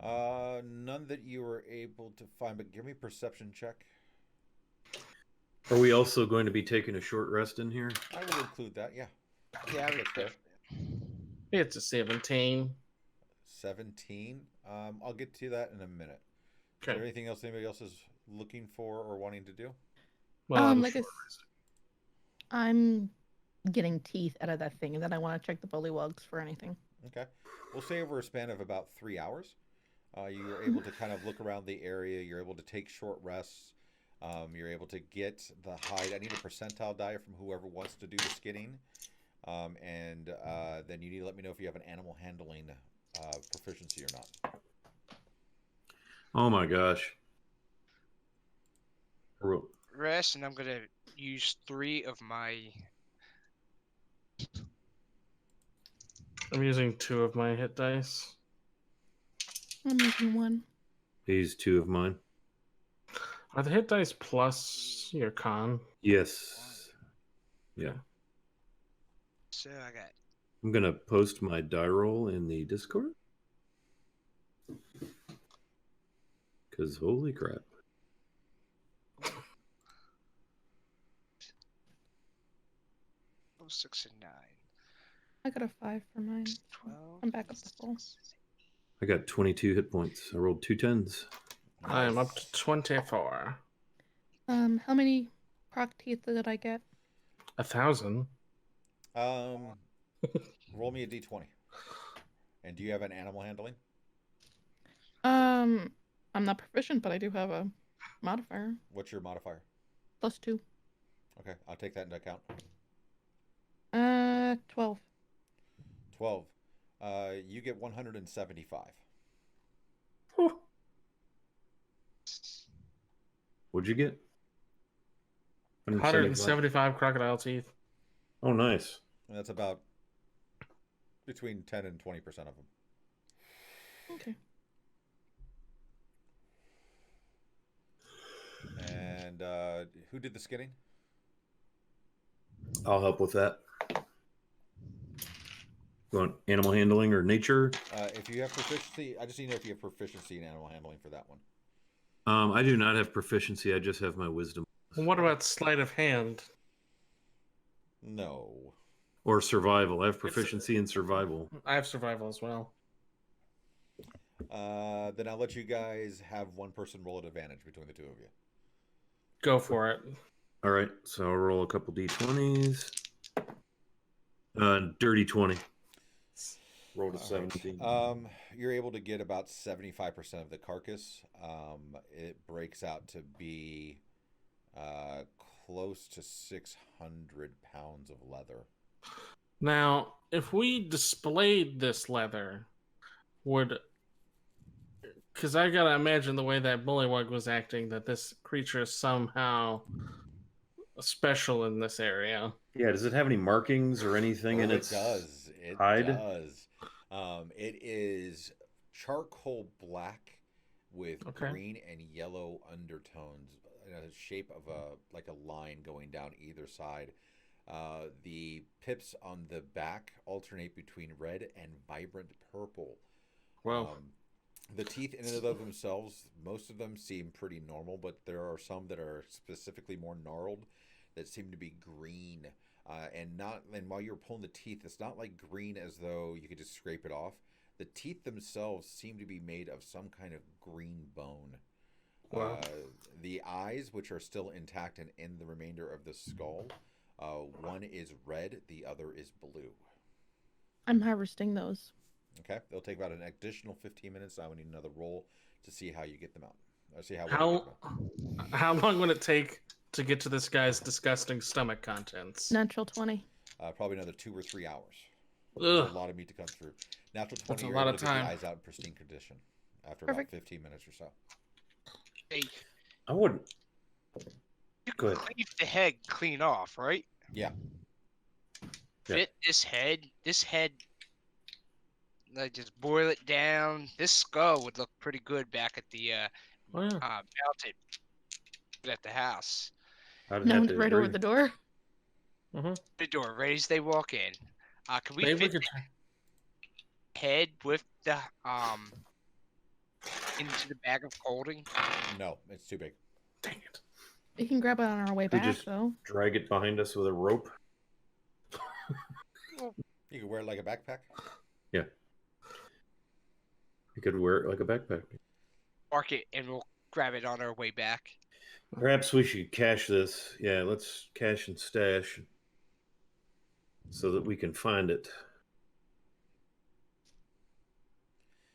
None that you were able to find, but give me a perception check. Are we also going to be taking a short rest in here? I will include that. Yeah. Yeah, That's fair. It's a 17. 17. I'll get to that in a minute. Is Okay. there anything else anybody else is looking for or wanting to do? Well, I'm getting teeth out of that thing, and then I want to check the bullywugs for anything. Okay. We'll say over a span of about 3 hours, you're able to kind of look around the area. You're able to take short rests. You're able to get the hide. I need a percentile die from whoever wants to do the skinning. And then you need to let me know if you have an animal handling proficiency or not. Oh my gosh. Rest, and I'm gonna use 3 of my. I'm using 2 of my hit dice. I'm using 1. These 2 of mine. Are the hit dice plus your con? Yes. Yeah. So I got. I'm gonna post my die roll in the Discord. Because holy crap. Oh, 6 and 9. I got a 5 for mine. 12. I'm back up to full. I got 22 hit points. I rolled 2 10s. I am up to 24. How many proc teeth did I get? 1,000. Roll me a d20. And do you have an animal handling? I'm not proficient, but I do have a modifier. What's your modifier? +2. Okay, I'll take that into account. 12. 12. You get 175. Whew. What'd you get? 175 crocodile teeth. Oh, nice. And that's about between 10 and 20% of them. Okay. And who did the skinning? I'll help with that. You want animal handling or nature? If you have proficiency, I just need to know if you have proficiency in animal handling for that one. I do not have proficiency. I just have my wisdom. What about sleight of hand? No. Or survival. I have proficiency in survival. I have survival as well. Then I'll let you guys have one person roll at advantage between the two of you. Go for it. All right, so I'll roll a couple d20s. Dirty 20. Rolled a 17. You're able to get about 75% of the carcass. It breaks out to be close to 600 pounds of leather. Now, if we displayed this leather, would... Because I gotta imagine the way that Bullywug was acting, that this creature is somehow special in this area. Yeah, does it have any markings or anything in its does. It hide? does. It is charcoal black with green and yellow undertones in a shape of like a line going down either side. The pips on the back alternate between red and vibrant purple. Well, the teeth in and of themselves, most of them seem pretty normal, but there are some that are specifically more gnarled that seem to be green and while you're pulling the teeth, it's not like green as though you could just scrape it off. The teeth themselves seem to be made of some kind of green bone. Wow. The eyes, which are still intact and in the remainder of the skull, one is red, the other is blue. I'm harvesting those. Okay, they'll take about an additional 15 minutes. I would need another roll to see how you get them out. Or see how well you get them out. How long would it take to get to this guy's disgusting stomach contents? Natural 20. Probably another 2 or 3 hours. Ugh. There's a lot of meat to come through. Natural 20, That's a you're lot able of to get time. the eyes out in pristine condition after Perfect. about 15 minutes or so. Hey, I wouldn't. you Go could ahead. leave the head clean off, right? Yeah. Yeah. Fit this head, like just boil it down. This skull would look pretty good back at the Oh, yeah. mounted at the house. I'd No have one's to right agree. over the door. The door, right as they walk in. Can we Maybe we fit could. the head with the into the bag of holding? No, it's too big. Dang it. We can grab it on our way We back, just- though. Drag it behind us with a rope. You could wear it like a backpack. You could wear it like a backpack. Mark it, and we'll grab it on our way back. Perhaps we should cache this. Yeah, let's cache and stash so that we can find it.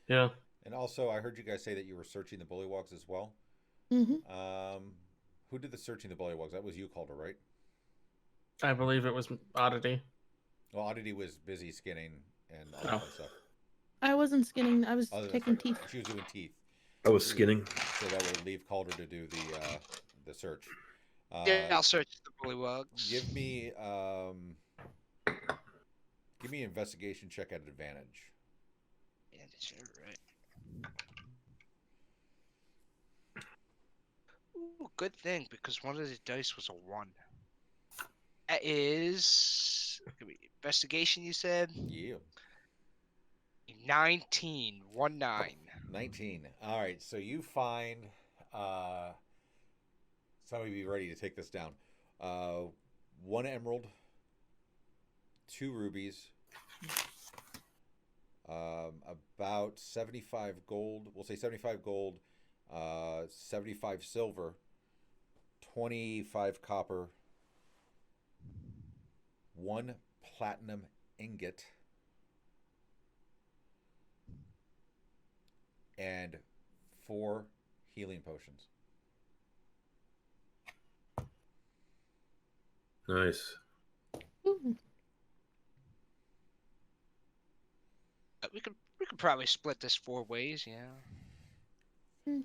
Yeah. And also, I heard you guys say that you were searching the bullywogs as well. Mm-hmm. Who did the searching the bullywogs? That was you, Calder, right? I believe it was Oddity. Well, Oddity was busy skinning and all Oh. that stuff. I wasn't skinning. I was Oh, that's taking right. teeth. She was doing teeth, I was skinning. so that would leave Calder to do the search. Yeah, I'll search the bullywugs. Give me an investigation check at advantage. Yeah, that's right. Ooh, good thing, because one of the dice was a 1. That is investigation, you said? Yeah. 19. 19. 19. All right, so you find somebody be ready to take this down. 1 emerald, 2 rubies, about 75 gold. We'll say 75 gold, 75 silver, 25 copper, 1 platinum ingot, and 4 healing potions. Nice. Ooh. We could probably split this 4 ways, yeah. Mm-hmm.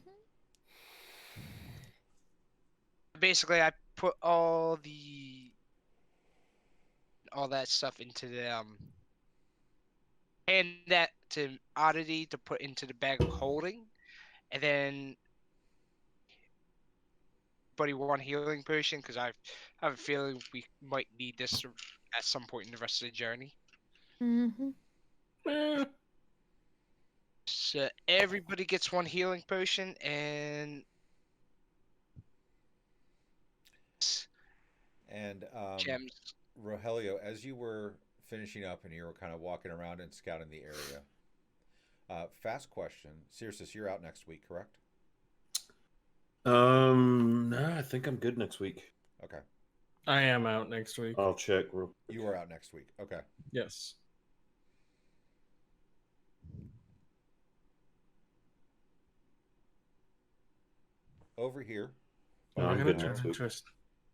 Basically, I put all that stuff into the hand that to Oddity to put into the bag of holding, and then buddy 1 healing potion, because I have a feeling we might need this at some point in the rest of the journey. Mm-hmm. Eh, So everybody gets 1 healing potion, and And gems. Rogelio, as you were finishing up and you were kind of walking around and scouting the area, fast question. Circe, you're out next week, correct? No, I think I'm good next week. Okay. I am out next week. I'll check real quick. You are out next week. Okay. Yes. Over here, Oh, We're I'm gonna good turn next week. interest.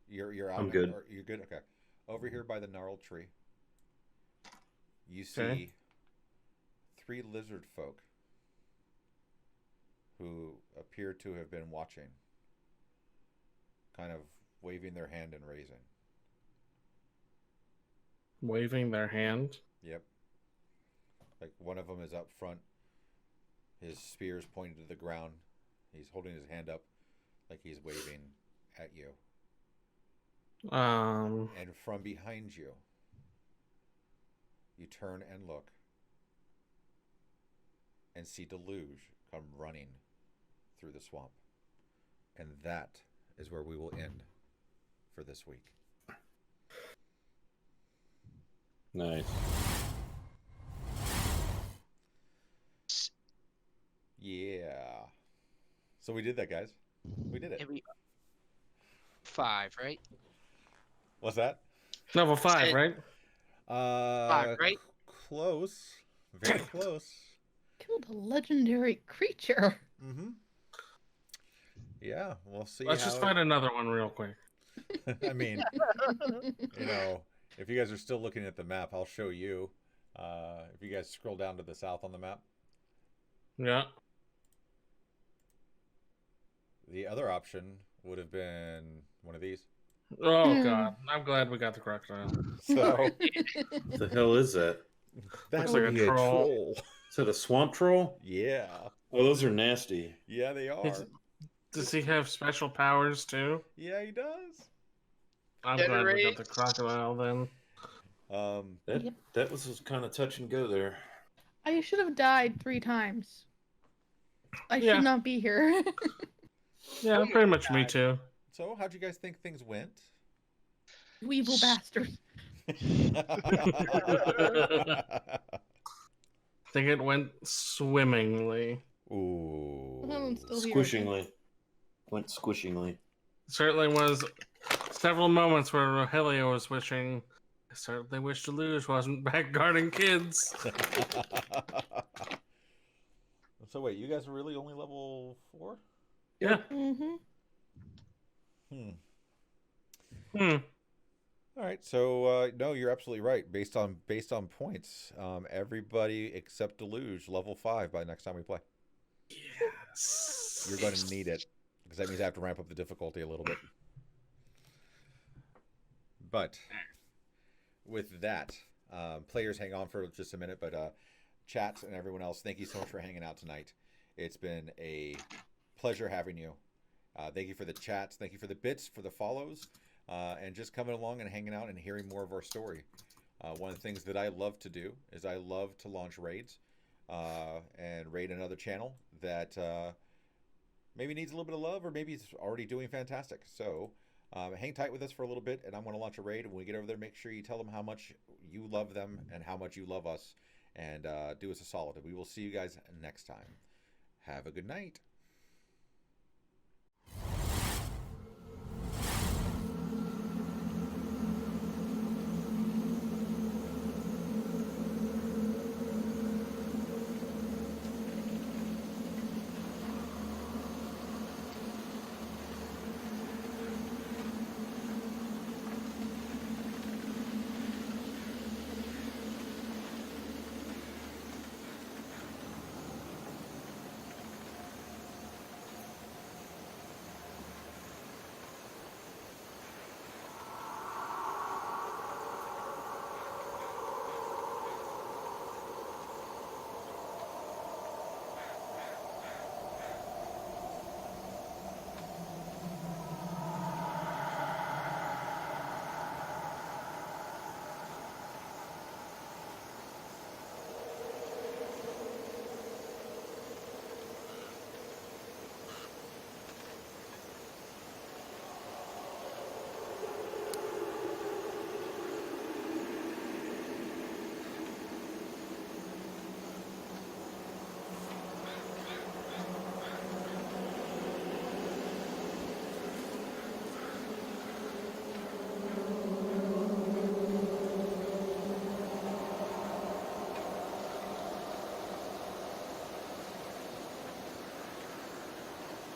you're out. I'm good. Or you're good. Okay. Over here by the gnarled tree, you see Okay. 3 lizard folk who appear to have been watching, kind of waving their hand and raising. Waving their hand. Yep. Like one of them is up front. His spear is pointed to the ground. He's holding his hand up like he's waving at you. And from behind you, you turn and look and see Deluge come running through the swamp. And that is where we will end for this week. Nice. Yeah. So we did that, guys. We did it. And we 5, right? What's that? Level 5, Said- right? 5, right? Close. Very close. Killed a legendary creature. Mm-hmm. Yeah, we'll see. Let's just find another one real quick. I mean, if you guys are still looking at the map, I'll show you. If you guys scroll down to the south on the map, Yeah. the other option would have been one of these. Oh god, I'm glad we got the crocodile. So What the hell is that? that Looks would like a be troll. Is that a swamp troll? Yeah. Oh, those are nasty. Yeah, they are. Does he have special powers too? Yeah, he does. I'm glad we got the crocodile then. That was kind of touch and go there. I should have died 3 times. I Yeah. should not be here. Yeah, pretty much me too. So, how'd you guys think things went? You evil bastard. I think it went swimmingly. Ooh. I'm still here. Squishingly. Went squishingly. Certainly was several moments where Rogelio was wishing, I certainly wish Deluge wasn't back guarding kids. So wait, you guys are really only level 4? Yeah. Mm-hmm. All right, so no, you're absolutely right. Based on points, everybody except Deluge level 5 by next time we play. Yes. You're going to need it because that means I have to ramp up the difficulty a little bit. But with that, players, hang on for just a minute. But chat and everyone else, thank you so much for hanging out tonight. It's been a pleasure having you. Thank you for the chats. Thank you for the bits, for the follows. And just coming along and hanging out and hearing more of our story. One of the things that I love to do is I love to launch raids and raid another channel that maybe needs a little bit of love or maybe it's already doing fantastic. So hang tight with us for a little bit and I'm going to launch a raid. And when we get over there, make sure you tell them how much you love them and how much you love us and do us a solid. And we will see you guys next time. Have a good night.